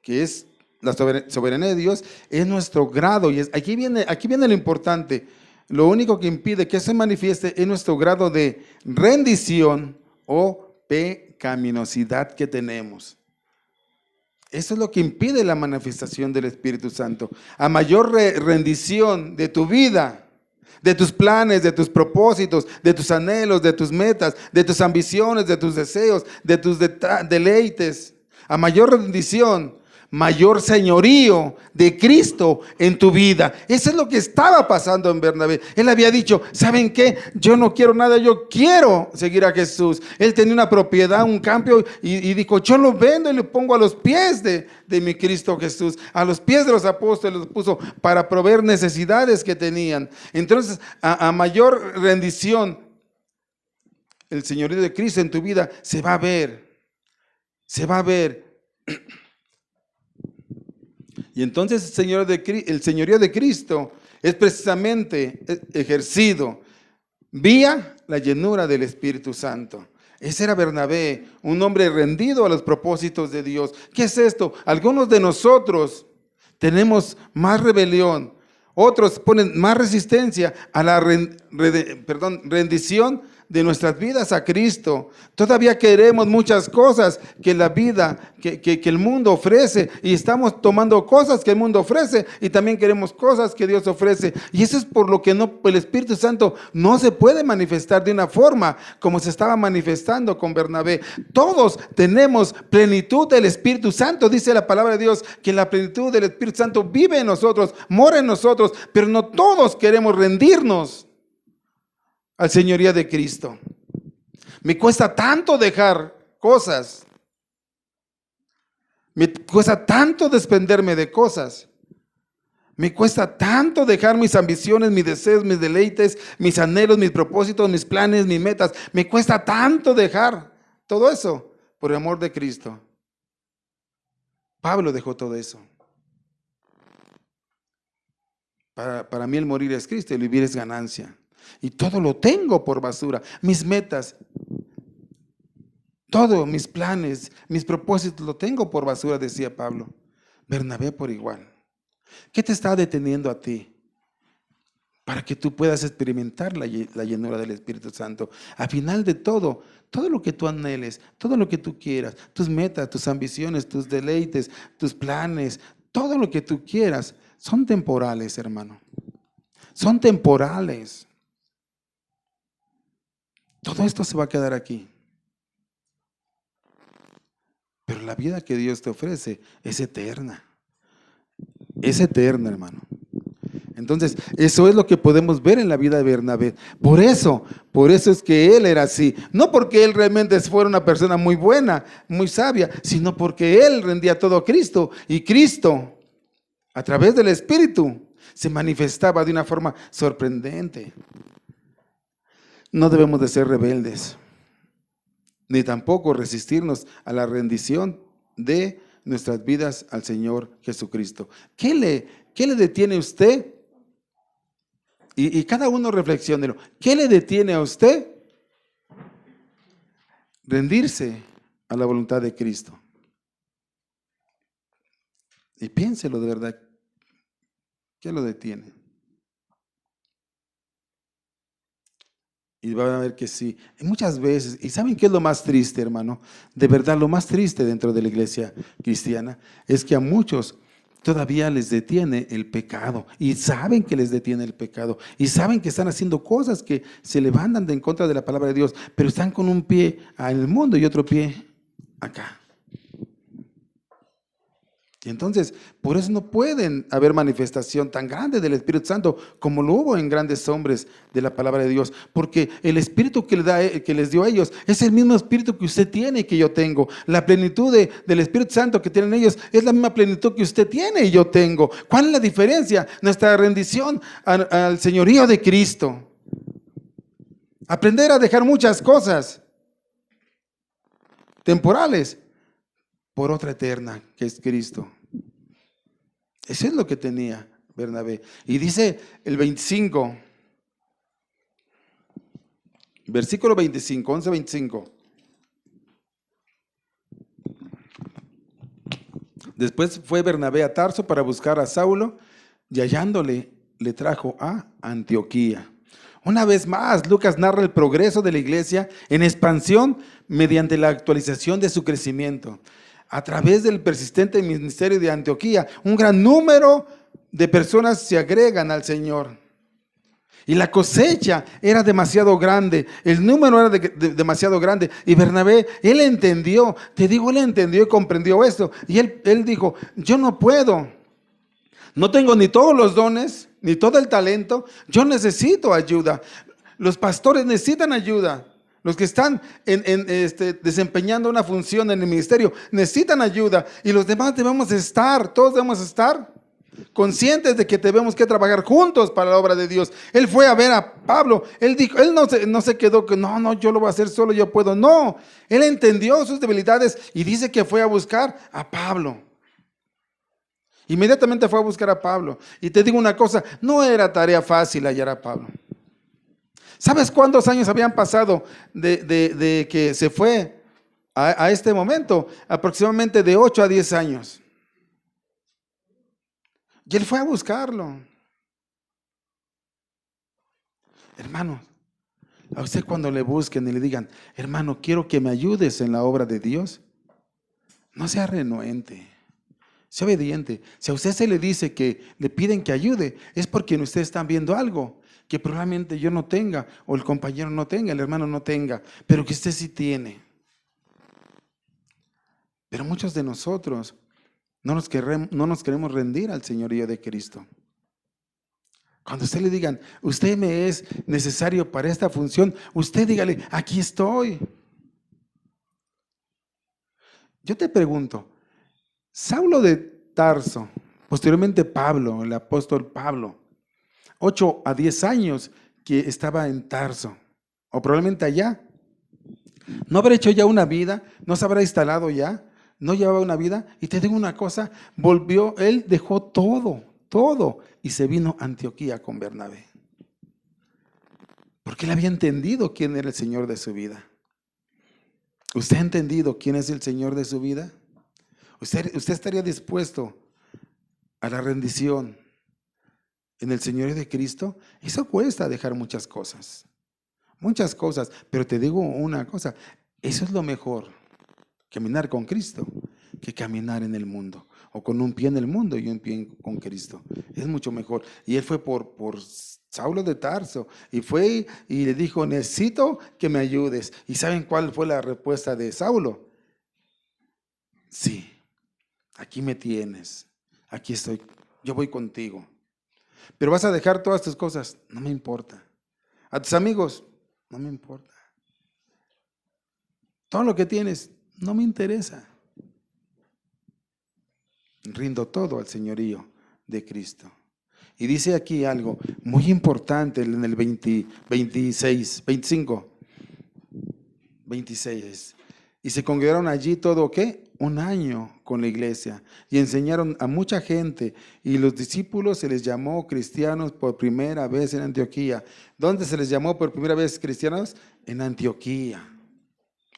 que es la soberanía de Dios, es nuestro grado. Y aquí viene lo importante. Lo único que impide que se manifieste es nuestro grado de rendición o pecaminosidad que tenemos. Eso es lo que impide la manifestación del Espíritu Santo. A mayor rendición de tu vida, de tus planes, de tus propósitos, de tus anhelos, de tus metas, de tus ambiciones, de tus deseos, de tus deleites, a mayor rendición, mayor señorío de Cristo en tu vida. Eso es lo que estaba pasando en Bernabé. Él había dicho, ¿saben qué? Yo no quiero nada, yo quiero seguir a Jesús. Él tenía una propiedad, un campo, y dijo, yo lo vendo y lo pongo a los pies de mi Cristo Jesús. A los pies de los apóstoles los puso para proveer necesidades que tenían. Entonces, a mayor rendición, el señorío de Cristo en tu vida se va a ver. Se va a ver. Y entonces el señorío de Cristo es precisamente ejercido vía la llenura del Espíritu Santo. Ese era Bernabé, un hombre rendido a los propósitos de Dios. ¿Qué es esto? Algunos de nosotros tenemos más rebelión, otros ponen más resistencia a la rendición de nuestras vidas a Cristo. Todavía queremos muchas cosas que la vida, que el mundo ofrece, y estamos tomando cosas que el mundo ofrece y también queremos cosas que Dios ofrece, y eso es por lo que el Espíritu Santo no se puede manifestar de una forma como se estaba manifestando con Bernabé. Todos tenemos plenitud del Espíritu Santo, dice la palabra de Dios, que la plenitud del Espíritu Santo vive en nosotros, mora en nosotros, pero no todos queremos rendirnos al señorío de Cristo. Me cuesta tanto dejar cosas. Me cuesta tanto desprenderme de cosas. Me cuesta tanto dejar mis ambiciones, mis deseos, mis deleites, mis anhelos, mis propósitos, mis planes, mis metas. Me cuesta tanto dejar todo eso por el amor de Cristo. Pablo dejó todo eso. Para mí el morir es Cristo y el vivir es ganancia. Y todo lo tengo por basura. Mis metas, todo, mis planes, mis propósitos, lo tengo por basura, decía Pablo. Bernabé por igual. ¿Qué te está deteniendo a ti? Para que tú puedas experimentar la llenura del Espíritu Santo. Al final de todo lo que tú anheles, todo lo que tú quieras, tus metas, tus ambiciones, tus deleites, tus planes, todo lo que tú quieras, son temporales, hermano. Son temporales. Todo esto se va a quedar aquí. Pero la vida que Dios te ofrece es eterna. Es eterna, hermano. Entonces, eso es lo que podemos ver en la vida de Bernabé. Por eso es que él era así. No porque él realmente fuera una persona muy buena, muy sabia, sino porque él rendía todo a Cristo. Y Cristo, a través del Espíritu, se manifestaba de una forma sorprendente. No debemos de ser rebeldes, ni tampoco resistirnos a la rendición de nuestras vidas al Señor Jesucristo. ¿Qué le detiene a usted? Y cada uno reflexiónelo. ¿Qué le detiene a usted? Rendirse a la voluntad de Cristo. Y piénselo de verdad. ¿Qué lo detiene? Y van a ver que sí. Y muchas veces, ¿y saben qué es lo más triste, hermano? De verdad, lo más triste dentro de la iglesia cristiana es que a muchos todavía les detiene el pecado. Y saben que les detiene el pecado. Y saben que están haciendo cosas que se levantan en contra de la palabra de Dios. Pero están con un pie en el mundo y otro pie acá. Y entonces, por eso no pueden haber manifestación tan grande del Espíritu Santo como lo hubo en grandes hombres de la palabra de Dios. Porque el Espíritu que les dio a ellos es el mismo Espíritu que usted tiene y que yo tengo. La plenitud del Espíritu Santo que tienen ellos es la misma plenitud que usted tiene y yo tengo. ¿Cuál es la diferencia? Nuestra rendición al señorío de Cristo. Aprender a dejar muchas cosas temporales por otra eterna, que es Cristo. Eso es lo que tenía Bernabé. Y dice el 25, versículo 25, 11:25. Después fue Bernabé a Tarso para buscar a Saulo, y hallándole, le trajo a Antioquía. Una vez más, Lucas narra el progreso de la iglesia en expansión mediante la actualización de su crecimiento. a través del persistente ministerio de Antioquía, un gran número de personas se agregan al Señor. Y la cosecha era demasiado grande, el número era demasiado grande. Y Bernabé, él entendió, te digo, él entendió y comprendió esto. Y él dijo, yo no puedo, no tengo ni todos los dones, ni todo el talento, yo necesito ayuda. Los pastores necesitan ayuda. Los que están desempeñando una función en el ministerio necesitan ayuda. Y los demás todos debemos estar conscientes de que tenemos que trabajar juntos para la obra de Dios. Él fue a ver a Pablo, él dijo, él no se quedó que no, yo lo voy a hacer solo, yo puedo. No, él entendió sus debilidades y dice que fue a buscar a Pablo. Inmediatamente fue a buscar a Pablo. Y te digo una cosa, no era tarea fácil hallar a Pablo. ¿Sabes cuántos años habían pasado de que se fue a este momento? Aproximadamente de 8 a 10 años. Y él fue a buscarlo. Hermano, a usted cuando le busquen y le digan, hermano, quiero que me ayudes en la obra de Dios, no sea renuente, sea obediente. Si a usted se le dice que le piden que ayude, es porque en usted están viendo algo que probablemente yo no tenga, o el compañero no tenga, el hermano no tenga, pero que usted sí tiene. Pero muchos de nosotros no nos queremos rendir al señorío de Cristo. Cuando usted le digan, usted me es necesario para esta función, usted dígale, aquí estoy. Yo te pregunto, Saulo de Tarso, posteriormente Pablo, el apóstol Pablo, 8 a 10 años que estaba en Tarso, o probablemente allá, ¿no habrá hecho ya una vida? ¿No se habrá instalado ya? ¿No llevaba una vida? Y te digo una cosa, él dejó todo, y se vino a Antioquía con Bernabé. Porque él había entendido quién era el Señor de su vida. ¿Usted ha entendido quién es el Señor de su vida? ¿Usted estaría dispuesto a la rendición en el Señor de Cristo? Eso cuesta dejar muchas cosas, pero te digo una cosa, eso es lo mejor. Caminar con Cristo que caminar en el mundo, o con un pie en el mundo y un pie con Cristo. Es mucho mejor. Y él fue por Saulo de Tarso, y fue y le dijo, necesito que me ayudes. ¿Y saben cuál fue la respuesta de Saulo? Sí, aquí me tienes, aquí estoy, yo voy contigo. Pero vas a dejar todas tus cosas, no me importa. A tus amigos, no me importa. Todo lo que tienes, no me interesa. Rindo todo al señorío de Cristo. Y dice aquí algo muy importante en el 26. Y se congregaron allí todo, ¿qué? Un año con la iglesia, y enseñaron a mucha gente, y los discípulos se les llamó cristianos por primera vez en Antioquía. ¿Dónde se les llamó por primera vez cristianos? En Antioquía.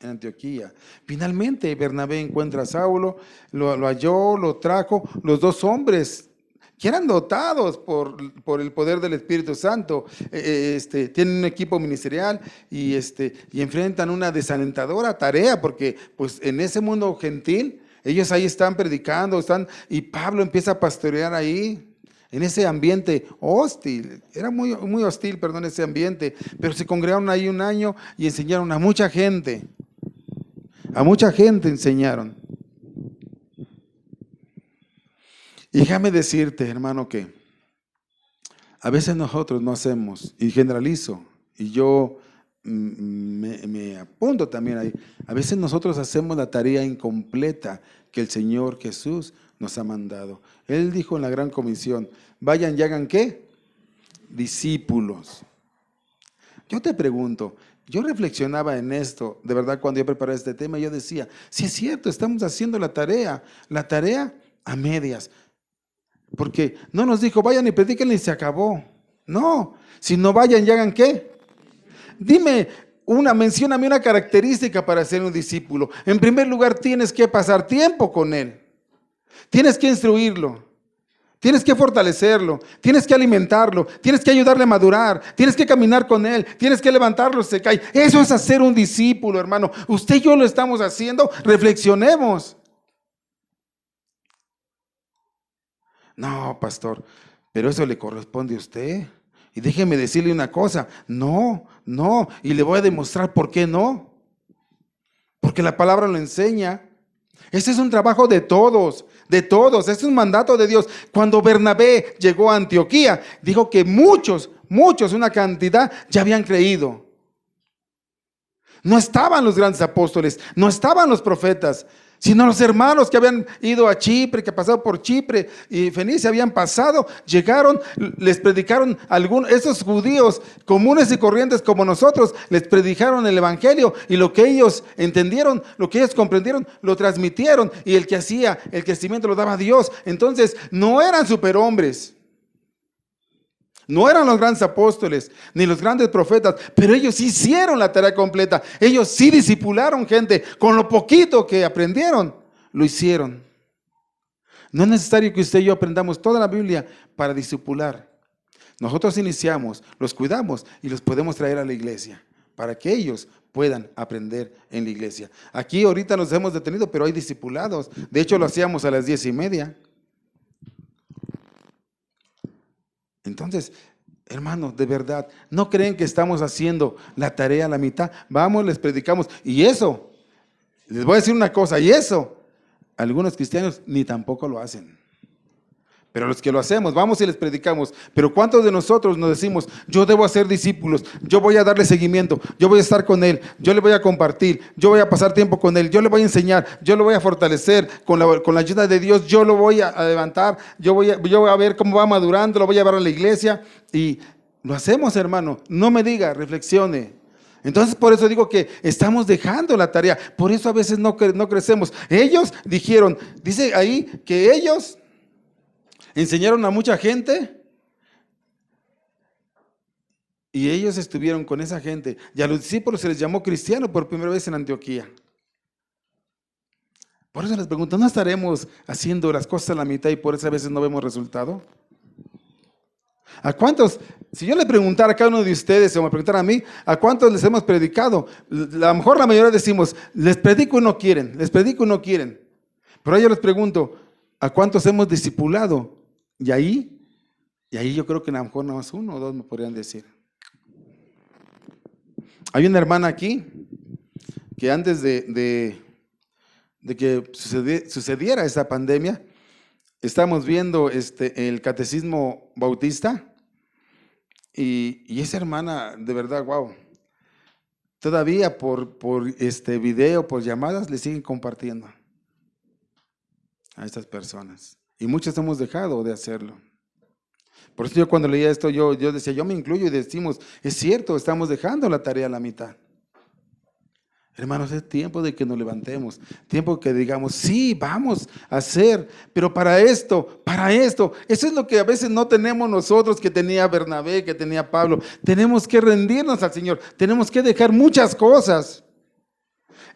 En Antioquía. Finalmente Bernabé encuentra a Saulo, lo halló, lo trajo. Los dos hombres que eran dotados por el poder del Espíritu Santo, tienen un equipo ministerial y enfrentan una desalentadora tarea, porque pues en ese mundo gentil ellos ahí están predicando, y Pablo empieza a pastorear ahí. En ese ambiente hostil, era muy, muy hostil, perdón, ese ambiente, pero se congregaron ahí un año y enseñaron a mucha gente. A mucha gente enseñaron. Y déjame decirte, hermano, que a veces nosotros no hacemos, y generalizo, y yo me apunto también ahí, a veces nosotros hacemos la tarea incompleta que el Señor Jesús nos ha mandado. Él dijo en la gran comisión, vayan y hagan ¿qué? Discípulos. Yo te pregunto, yo reflexionaba en esto, de verdad, cuando yo preparé este tema, yo decía, sí es cierto, estamos haciendo la tarea a medias, porque no nos dijo, vayan y prediquen y se acabó. No, si no vayan y hagan ¿qué? Dime, mencióname una característica para ser un discípulo. En primer lugar, tienes que pasar tiempo con él, tienes que instruirlo, tienes que fortalecerlo, tienes que alimentarlo, tienes que ayudarle a madurar, tienes que caminar con él, tienes que levantarlo si se cae. Eso es hacer un discípulo, hermano. Usted y yo lo estamos haciendo, reflexionemos. No, pastor, pero eso le corresponde a usted. Y déjeme decirle una cosa, no, no, y le voy a demostrar por qué no. Porque la palabra lo enseña. Este es un trabajo de todos, es un mandato de Dios. Cuando Bernabé llegó a Antioquía, dijo que muchos, una cantidad, ya habían creído. No estaban los grandes apóstoles, no estaban los profetas, sino los hermanos que habían ido a Chipre, que pasaron por Chipre y Fenicia, habían pasado, llegaron, les predicaron esos judíos comunes y corrientes como nosotros, les predicaron el evangelio, y lo que ellos entendieron, lo que ellos comprendieron, lo transmitieron, y el que hacía el crecimiento lo daba Dios. Entonces no eran superhombres, no eran los grandes apóstoles, ni los grandes profetas, pero ellos sí hicieron la tarea completa. Ellos sí discipularon gente. Con lo poquito que aprendieron, lo hicieron. No es necesario que usted y yo aprendamos toda la Biblia para discipular. Nosotros iniciamos, los cuidamos y los podemos traer a la iglesia para que ellos puedan aprender en la iglesia. Aquí ahorita nos hemos detenido, pero hay discipulados. De hecho, lo hacíamos a las 10:30. Entonces, hermanos, de verdad, ¿no creen que estamos haciendo la tarea a la mitad? Vamos, les predicamos. Y eso, les voy a decir una cosa, y eso, algunos cristianos ni tampoco lo hacen. Pero los que lo hacemos, vamos y les predicamos. Pero ¿cuántos de nosotros nos decimos, yo debo hacer discípulos, yo voy a darle seguimiento, yo voy a estar con él, yo le voy a compartir, yo voy a pasar tiempo con él, yo le voy a enseñar, yo lo voy a fortalecer con la ayuda de Dios, yo lo voy a levantar, yo voy a ver cómo va madurando, lo voy a llevar a la iglesia? Y lo hacemos, hermano. No me diga, reflexione. Entonces, por eso digo que estamos dejando la tarea. Por eso a veces no crecemos. Ellos dijeron, dice ahí que ellos enseñaron a mucha gente y ellos estuvieron con esa gente. Y a los discípulos se les llamó cristianos por primera vez en Antioquía. Por eso les pregunto, ¿no estaremos haciendo las cosas a la mitad y por eso a veces no vemos resultado? ¿A cuántos, si yo le preguntara a cada uno de ustedes o me preguntara a mí, ¿a cuántos les hemos predicado? A lo mejor la mayoría decimos, les predico y no quieren, les predico y no quieren. Pero yo les pregunto, ¿a cuántos hemos discipulado? Y ahí yo creo que a lo mejor nada más uno o dos me podrían decir. Hay una hermana aquí que antes de que sucediera esta pandemia, estamos viendo el catecismo bautista y esa hermana, de verdad, wow, todavía por video, por llamadas, le siguen compartiendo a estas personas. Y muchos hemos dejado de hacerlo. Por eso yo cuando leía esto, yo decía, yo me incluyo y decimos, es cierto, estamos dejando la tarea a la mitad. Hermanos, es tiempo de que nos levantemos, tiempo que digamos, sí, vamos a hacer, pero para esto, eso es lo que a veces no tenemos nosotros, que tenía Bernabé, que tenía Pablo. Tenemos que rendirnos al Señor, tenemos que dejar muchas cosas.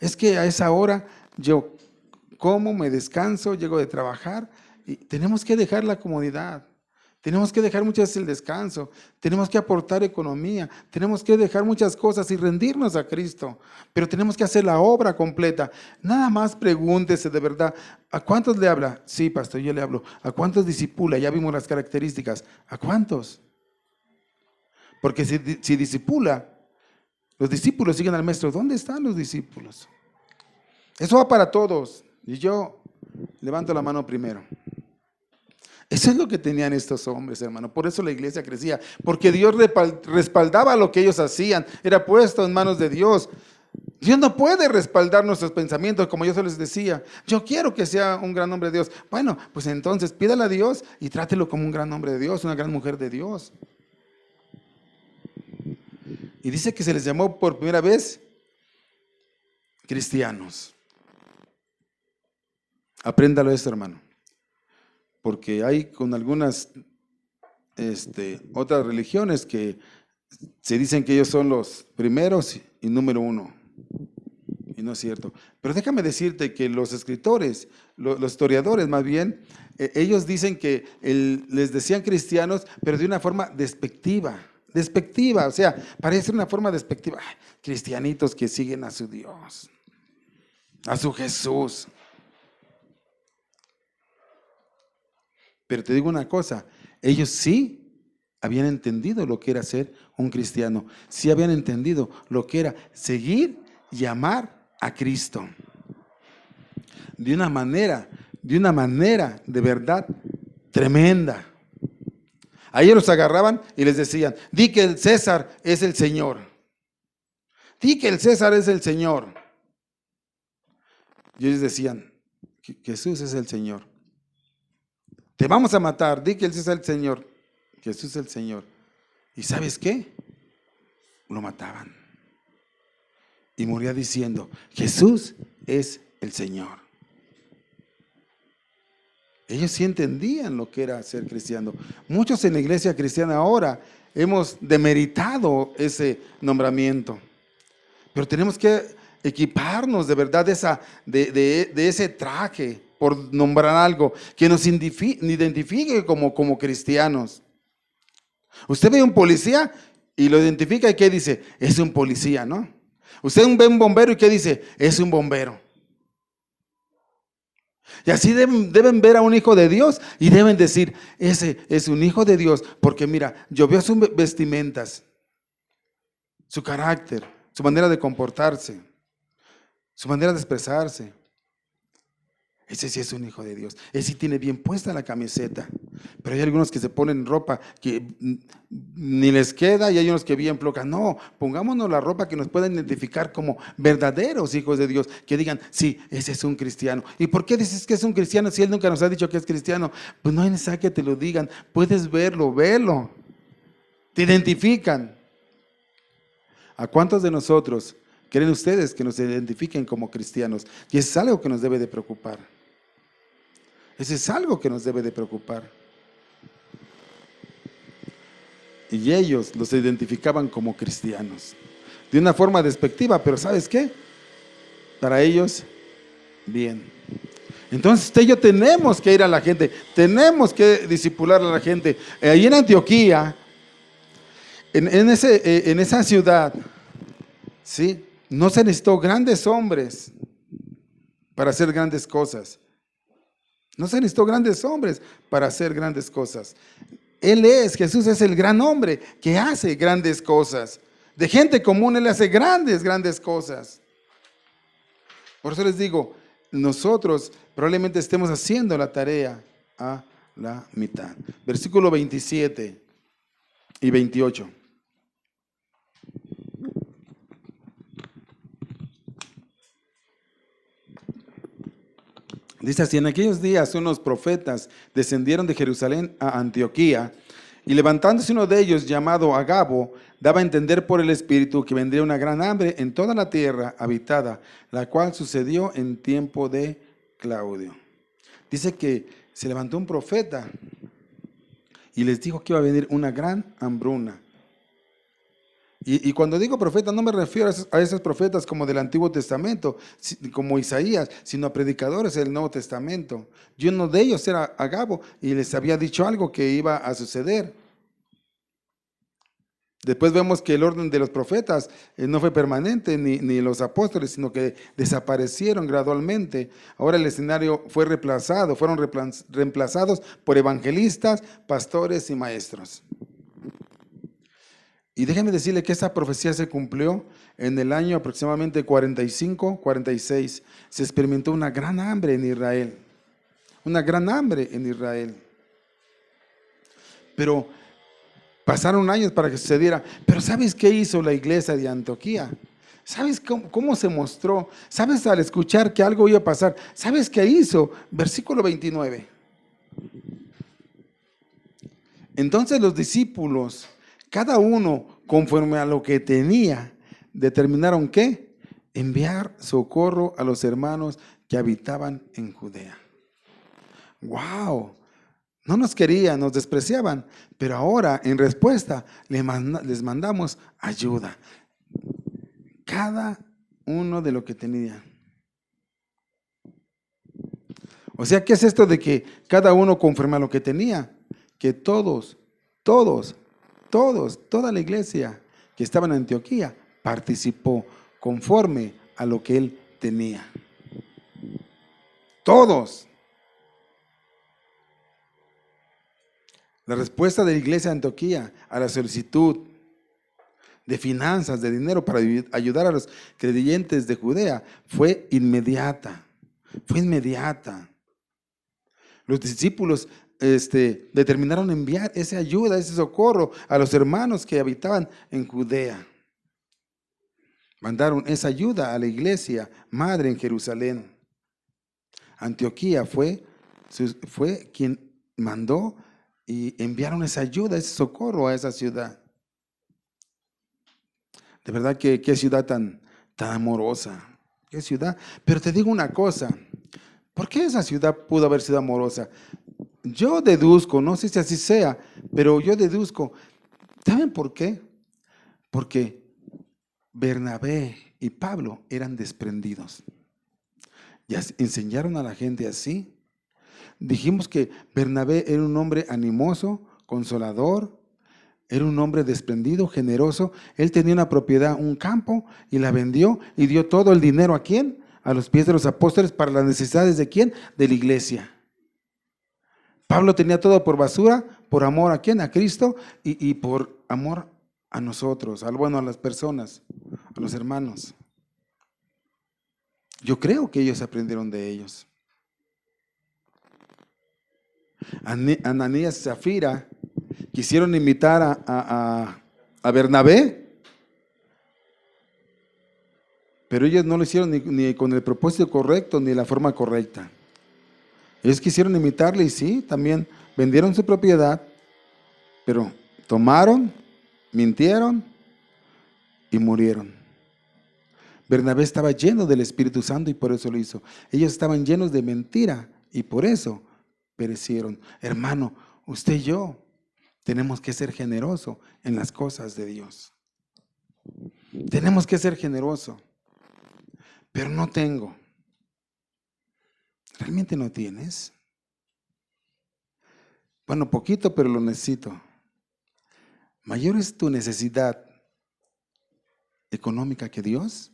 Es que a esa hora yo como, me descanso, llego de trabajar y tenemos que dejar la comodidad. Tenemos que dejar muchas veces el descanso, tenemos que aportar economía, tenemos que dejar muchas cosas y rendirnos a Cristo, pero tenemos que hacer la obra completa. Nada más pregúntese de verdad, ¿a cuántos le habla? Sí, pastor, yo le hablo. ¿A cuántos discipula? Ya vimos las características. ¿A cuántos? Porque si discipula, los discípulos siguen al maestro. ¿Dónde están los discípulos? Eso va para todos. Y yo levanto la mano primero. Eso es lo que tenían estos hombres, hermano. Por eso la iglesia crecía, porque Dios respaldaba lo que ellos hacían, era puesto en manos de Dios. Dios no puede respaldar nuestros pensamientos, como yo se les decía. Yo quiero que sea un gran hombre de Dios. Bueno, pues entonces pídale a Dios y trátelo como un gran hombre de Dios, una gran mujer de Dios. Y dice que se les llamó por primera vez cristianos. Apréndalo esto, hermano. Porque hay con algunas otras religiones que se dicen que ellos son los primeros y número uno. Y no es cierto. Pero déjame decirte que los escritores, los historiadores más bien, ellos dicen que les decían cristianos, pero de una forma despectiva. O sea, parece una forma despectiva. Ay, cristianitos que siguen a su Dios, a su Jesús. Pero te digo una cosa, ellos sí habían entendido lo que era ser un cristiano, sí habían entendido lo que era seguir y amar a Cristo. De una manera de verdad tremenda. A ellos los agarraban y les decían, di que el César es el Señor. Di que el César es el Señor. Y ellos decían, Jesús es el Señor. Te vamos a matar, di que el César es el Señor. Jesús es el Señor. ¿Y sabes qué? Lo mataban. Y moría diciendo, Jesús es el Señor. Ellos sí entendían lo que era ser cristiano. Muchos en la iglesia cristiana ahora hemos demeritado ese nombramiento. Pero tenemos que equiparnos de verdad de ese traje, por nombrar algo, que nos identifique como cristianos. Usted ve un policía y lo identifica y ¿qué dice? Es un policía, ¿no? Usted ve un bombero y ¿qué dice? Es un bombero. Y así deben ver a un hijo de Dios y deben decir, ese es un hijo de Dios, porque mira, yo veo sus vestimentas, su carácter, su manera de comportarse, su manera de expresarse. Ese sí es un hijo de Dios. Ese sí tiene bien puesta la camiseta. Pero hay algunos que se ponen ropa que ni les queda y hay unos que bien flojan. No, pongámonos la ropa que nos pueda identificar como verdaderos hijos de Dios. Que digan, sí, ese es un cristiano. ¿Y por qué dices que es un cristiano si él nunca nos ha dicho que es cristiano? Pues no es necesario que te lo digan. Puedes verlo, velo. Te identifican. ¿A cuántos de nosotros creen ustedes que nos identifiquen como cristianos? Y es algo que nos debe de preocupar. Eso es algo que nos debe de preocupar. Y ellos los identificaban como cristianos. De una forma despectiva, pero ¿sabes qué? Para ellos, bien. Entonces usted y yo tenemos que ir a la gente, tenemos que discipular a la gente. Ahí en Antioquía, en esa ciudad, ¿sí? No se necesitó grandes hombres para hacer grandes cosas. No se necesitó grandes hombres para hacer grandes cosas. Jesús es el gran hombre que hace grandes cosas. De gente común Él hace grandes cosas. Por eso les digo, nosotros probablemente estemos haciendo la tarea a la mitad. Versículo 27 y 28. Dice así, en aquellos días unos profetas descendieron de Jerusalén a Antioquía y levantándose uno de ellos llamado Agabo, daba a entender por el Espíritu que vendría una gran hambre en toda la tierra habitada, la cual sucedió en tiempo de Claudio. Dice que se levantó un profeta y les dijo que iba a venir una gran hambruna. Y cuando digo profeta no me refiero a esos profetas como del Antiguo Testamento, como Isaías, sino a predicadores del Nuevo Testamento. Y uno de ellos era Agabo y les había dicho algo que iba a suceder. Después vemos que el orden de los profetas no fue permanente, ni los apóstoles, sino que desaparecieron gradualmente. Ahora el escenario fue reemplazado, fueron reemplazados por evangelistas, pastores y maestros. Y déjenme decirle que esa profecía se cumplió en el año aproximadamente 45, 46. Se experimentó una gran hambre en Israel. Una gran hambre en Israel. Pero pasaron años para que sucediera. Pero ¿sabes qué hizo la iglesia de Antioquía? ¿Sabes cómo se mostró? ¿Sabes al escuchar que algo iba a pasar? ¿Sabes qué hizo? Versículo 29. Entonces los discípulos, cada uno conforme a lo que tenía, determinaron ¿qué? Enviar socorro a los hermanos que habitaban en Judea. ¡Wow! No nos querían, nos despreciaban, pero ahora en respuesta les mandamos ayuda. Cada uno de lo que tenía. O sea, ¿qué es esto de que cada uno conforme a lo que tenía? Que toda la iglesia que estaba en Antioquía participó conforme a lo que él tenía. Todos. La respuesta de la iglesia de Antioquía a la solicitud de finanzas, de dinero para ayudar a los creyentes de Judea fue inmediata. Fue inmediata. Los discípulos determinaron enviar esa ayuda, ese socorro a los hermanos que habitaban en Judea. Mandaron esa ayuda a la iglesia madre en Jerusalén. Antioquía fue quien mandó y enviaron esa ayuda, ese socorro a esa ciudad. De verdad que qué ciudad tan amorosa, qué ciudad. Pero te digo una cosa, ¿por qué esa ciudad pudo haber sido amorosa? Yo deduzco, no sé si así sea, pero yo deduzco, ¿saben por qué? Porque Bernabé y Pablo eran desprendidos. Y enseñaron a la gente así. Dijimos que Bernabé era un hombre animoso, consolador, era un hombre desprendido, generoso. Él tenía una propiedad, un campo, y la vendió y dio todo el dinero ¿a quién? A los pies de los apóstoles para las necesidades ¿de quién? De la iglesia. Pablo tenía todo por basura, por amor ¿a quién? A Cristo y por amor a nosotros, a las personas, a los hermanos. Yo creo que ellos aprendieron de ellos. Ananías y Zafira quisieron imitar a Bernabé, pero ellos no lo hicieron ni con el propósito correcto ni la forma correcta. Ellos quisieron imitarle y sí, también vendieron su propiedad, pero tomaron, mintieron y murieron. Bernabé estaba lleno del Espíritu Santo y por eso lo hizo. Ellos estaban llenos de mentira y por eso perecieron. Hermano, usted y yo tenemos que ser generosos en las cosas de Dios. Tenemos que ser generosos. Pero no tengo. ¿Realmente no tienes? Bueno, poquito, pero lo necesito. ¿Mayor es tu necesidad económica que Dios?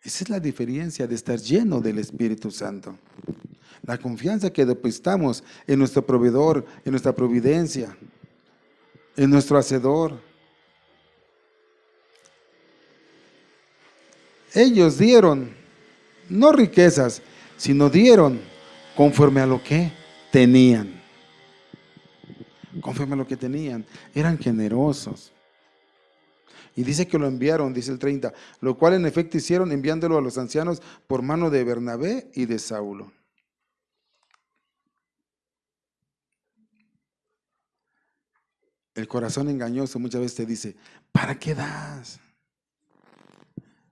Esa es la diferencia de estar lleno del Espíritu Santo. La confianza que depositamos en nuestro proveedor, en nuestra providencia, en nuestro hacedor. Ellos dieron, no riquezas, sino dieron conforme a lo que tenían. Conforme a lo que tenían. Eran generosos. Y dice que lo enviaron, dice el 30, lo cual en efecto hicieron enviándolo a los ancianos por mano de Bernabé y de Saulo. El corazón engañoso muchas veces te dice, ¿para qué das?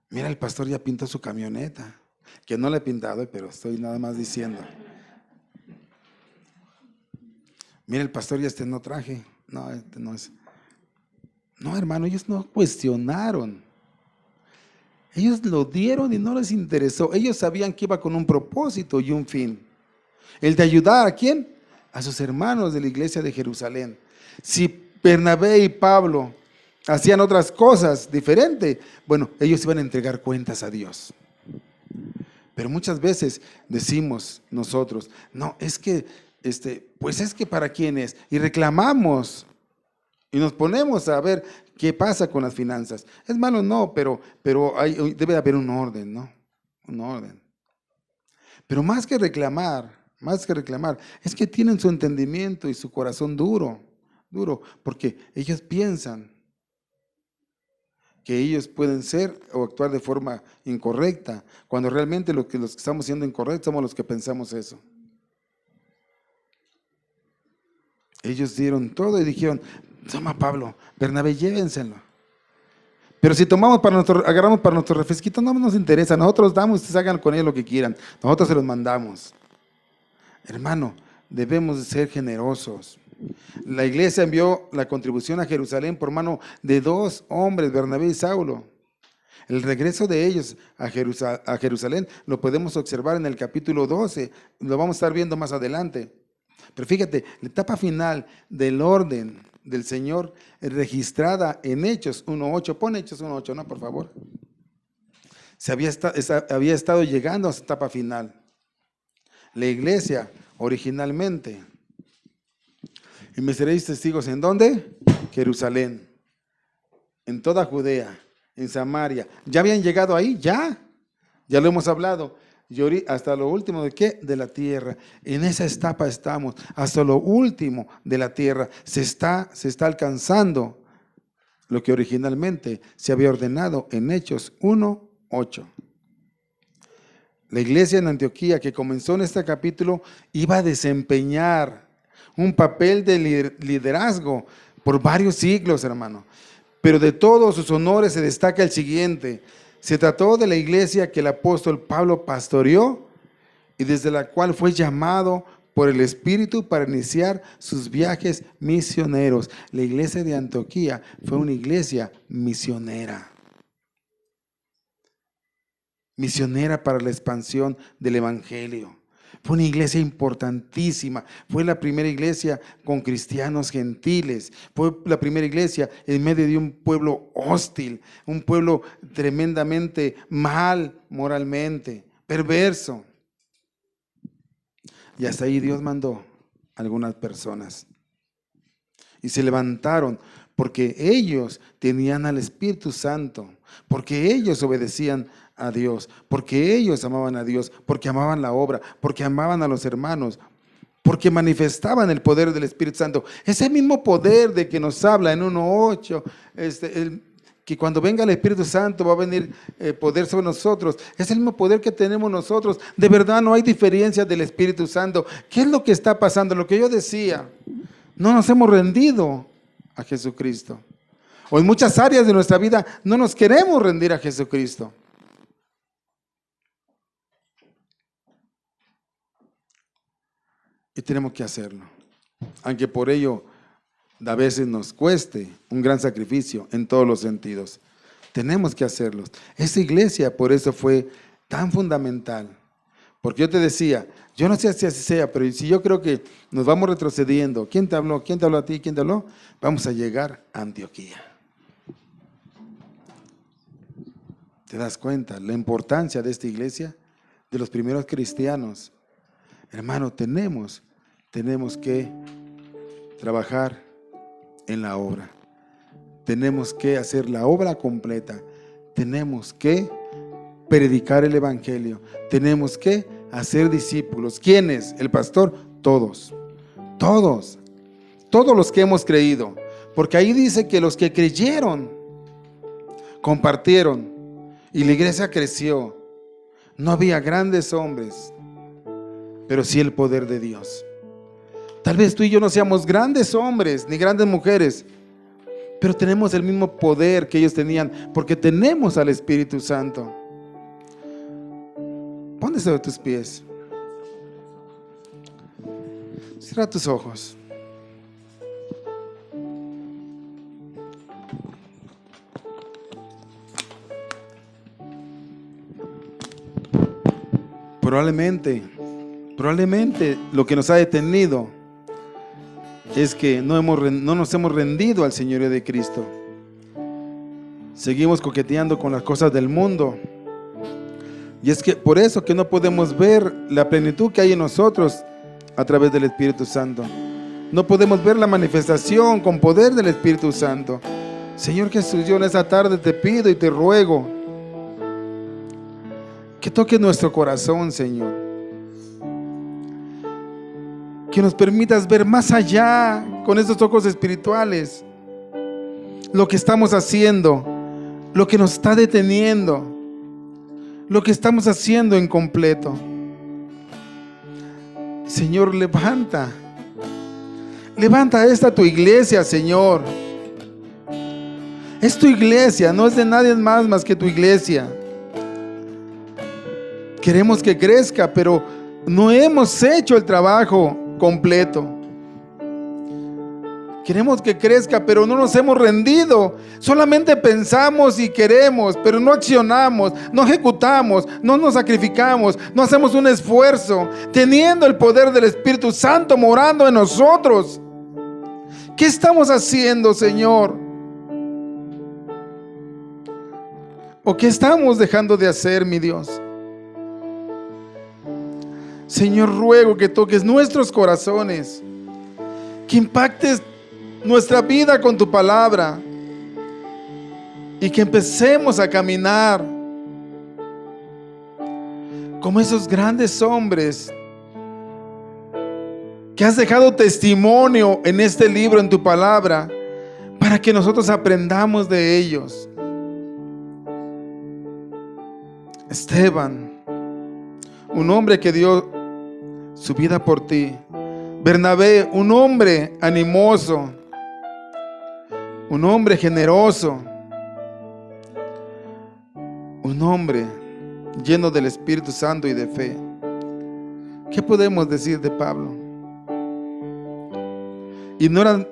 Mira, el pastor ya pintó su camioneta, que no la he pintado, pero estoy nada más diciendo. Mira, el pastor ya no traje. No, no es. No, hermano, ellos no cuestionaron. Ellos lo dieron y no les interesó. Ellos sabían que iba con un propósito y un fin. El de ayudar ¿a quién? A sus hermanos de la iglesia de Jerusalén. Si Bernabé y Pablo hacían otras cosas diferentes, bueno, ellos iban a entregar cuentas a Dios. Pero muchas veces decimos nosotros, no, es que, pues es que ¿para quién es? Y reclamamos y nos ponemos a ver qué pasa con las finanzas. Es malo, no, pero debe haber un orden, ¿no? Un orden. Pero más que reclamar, es que tienen su entendimiento y su corazón duro, porque ellos piensan que ellos pueden ser o actuar de forma incorrecta, cuando realmente los que estamos siendo incorrectos somos los que pensamos eso. Ellos dieron todo y dijeron, toma Pablo, Bernabé, llévenselo. Pero si agarramos para nuestro refresquito, no nos interesa, nosotros damos, ustedes hagan con ellos lo que quieran, nosotros se los mandamos. Hermano, debemos de ser generosos. La iglesia envió la contribución a Jerusalén por mano de 2 hombres, Bernabé y Saulo. El regreso de ellos a Jerusalén lo podemos observar en el capítulo 12, lo vamos a estar viendo más adelante. Pero fíjate, la etapa final del orden del Señor registrada en Hechos 1:8. Pon Hechos 1:8, ¿no? Por favor. Se había estado llegando a esa etapa final. La iglesia originalmente Y me seréis testigos, ¿en dónde? Jerusalén, en toda Judea, en Samaria. ¿Ya habían llegado ahí? Ya lo hemos hablado. Y hasta lo último ¿de qué? De la tierra. En esa etapa estamos, hasta lo último de la tierra. Se está alcanzando lo que originalmente se había ordenado en Hechos 1:8. La iglesia en Antioquía, que comenzó en este capítulo, iba a desempeñar un papel de liderazgo por varios siglos, hermano. Pero de todos sus honores se destaca el siguiente. Se trató de la iglesia que el apóstol Pablo pastoreó y desde la cual fue llamado por el Espíritu para iniciar sus viajes misioneros. La iglesia de Antioquía fue una iglesia misionera. Misionera para la expansión del evangelio. Fue una iglesia importantísima. Fue la primera iglesia con cristianos gentiles. Fue la primera iglesia en medio de un pueblo hostil, un pueblo tremendamente mal moralmente, perverso. Y hasta ahí Dios mandó a algunas personas. Y se levantaron porque ellos tenían al Espíritu Santo, porque ellos obedecían a Dios, porque ellos amaban a Dios, porque amaban la obra, porque amaban a los hermanos, porque manifestaban el poder del Espíritu Santo. Ese mismo poder de que nos habla en 1:8, que cuando venga el Espíritu Santo va a venir poder sobre nosotros. Es el mismo poder que tenemos nosotros. De verdad no hay diferencia del Espíritu Santo. ¿Qué es lo que está pasando? Lo que yo decía, no nos hemos rendido a Jesucristo. O en muchas áreas de nuestra vida no nos queremos rendir a Jesucristo. Y tenemos que hacerlo, aunque por ello a veces nos cueste un gran sacrificio en todos los sentidos. Tenemos que hacerlo. Esa iglesia por eso fue tan fundamental, porque yo te decía, yo no sé si así sea, pero si yo creo que nos vamos retrocediendo. ¿Quién te habló? ¿Quién te habló a ti? ¿Quién te habló? Vamos a llegar a Antioquía. ¿Te das cuenta la importancia de esta iglesia, de los primeros cristianos? Hermano, tenemos que trabajar en la obra. Tenemos que hacer la obra completa. Tenemos que predicar el evangelio. Tenemos que hacer discípulos. ¿Quiénes? El pastor. Todos los que hemos creído. Porque ahí dice que los que creyeron compartieron y la iglesia creció. No había grandes hombres, pero sí el poder de Dios. Tal vez tú y yo no seamos grandes hombres ni grandes mujeres, pero tenemos el mismo poder que ellos tenían, porque tenemos al Espíritu Santo. Ponte sobre tus pies. Cierra tus ojos. Probablemente lo que nos ha detenido es que no nos hemos rendido al señorío de Cristo. Seguimos coqueteando con las cosas del mundo. Y es que por eso que no podemos ver la plenitud que hay en nosotros a través del Espíritu Santo. No podemos ver la manifestación con poder del Espíritu Santo. Señor Jesús, yo en esta tarde te pido y te ruego que toques nuestro corazón, Señor. Que nos permitas ver más allá con estos ojos espirituales lo que estamos haciendo, lo que nos está deteniendo, lo que estamos haciendo incompleto. Señor, levanta esta tu iglesia, Señor. Es tu iglesia, no es de nadie más que tu iglesia. Queremos que crezca, pero no hemos hecho el trabajo completo. Queremos que crezca, pero no nos hemos rendido. Solamente pensamos y queremos, pero no accionamos, no ejecutamos, no nos sacrificamos, no hacemos un esfuerzo, teniendo el poder del Espíritu Santo morando en nosotros. ¿Qué estamos haciendo, Señor? ¿O qué estamos dejando de hacer, mi Dios? Señor, ruego que toques nuestros corazones, que impactes nuestra vida con tu palabra y que empecemos a caminar como esos grandes hombres que has dejado testimonio en este libro, en tu palabra, para que nosotros aprendamos de ellos. Esteban, un hombre que dio su vida por ti. Bernabé, un hombre animoso, un hombre generoso, un hombre lleno del Espíritu Santo y de fe. ¿Qué podemos decir de Pablo? Y no eran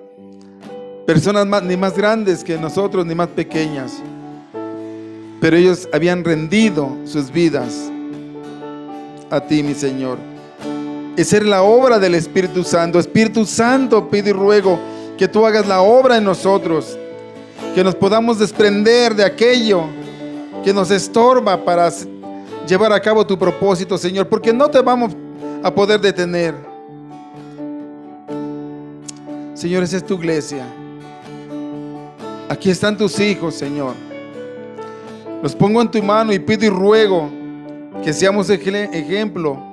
personas ni más grandes que nosotros, ni más pequeñas, pero ellos habían rendido sus vidas a ti, mi Señor. Esa es la obra del Espíritu Santo. Espíritu Santo, pido y ruego que tú hagas la obra en nosotros, que nos podamos desprender de aquello que nos estorba para llevar a cabo tu propósito, Señor, porque no te vamos a poder detener. Señor, esa es tu iglesia. Aquí están tus hijos, Señor. Los pongo en tu mano y pido y ruego que seamos ejemplo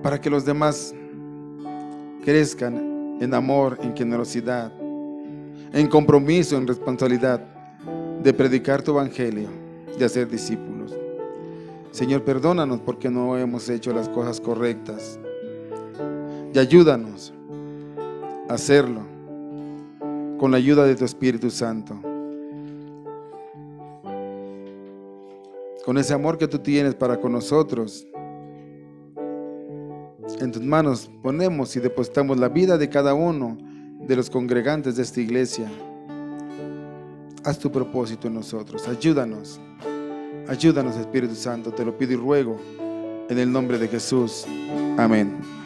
para que los demás crezcan en amor, en generosidad, en compromiso, en responsabilidad de predicar tu evangelio, de hacer discípulos. Señor, perdónanos porque no hemos hecho las cosas correctas y ayúdanos a hacerlo con la ayuda de tu Espíritu Santo, con ese amor que tú tienes para con nosotros. En tus manos ponemos y depositamos la vida de cada uno de los congregantes de esta iglesia. Haz tu propósito en nosotros. Ayúdanos. Ayúdanos, Espíritu Santo. Te lo pido y ruego en el nombre de Jesús. Amén.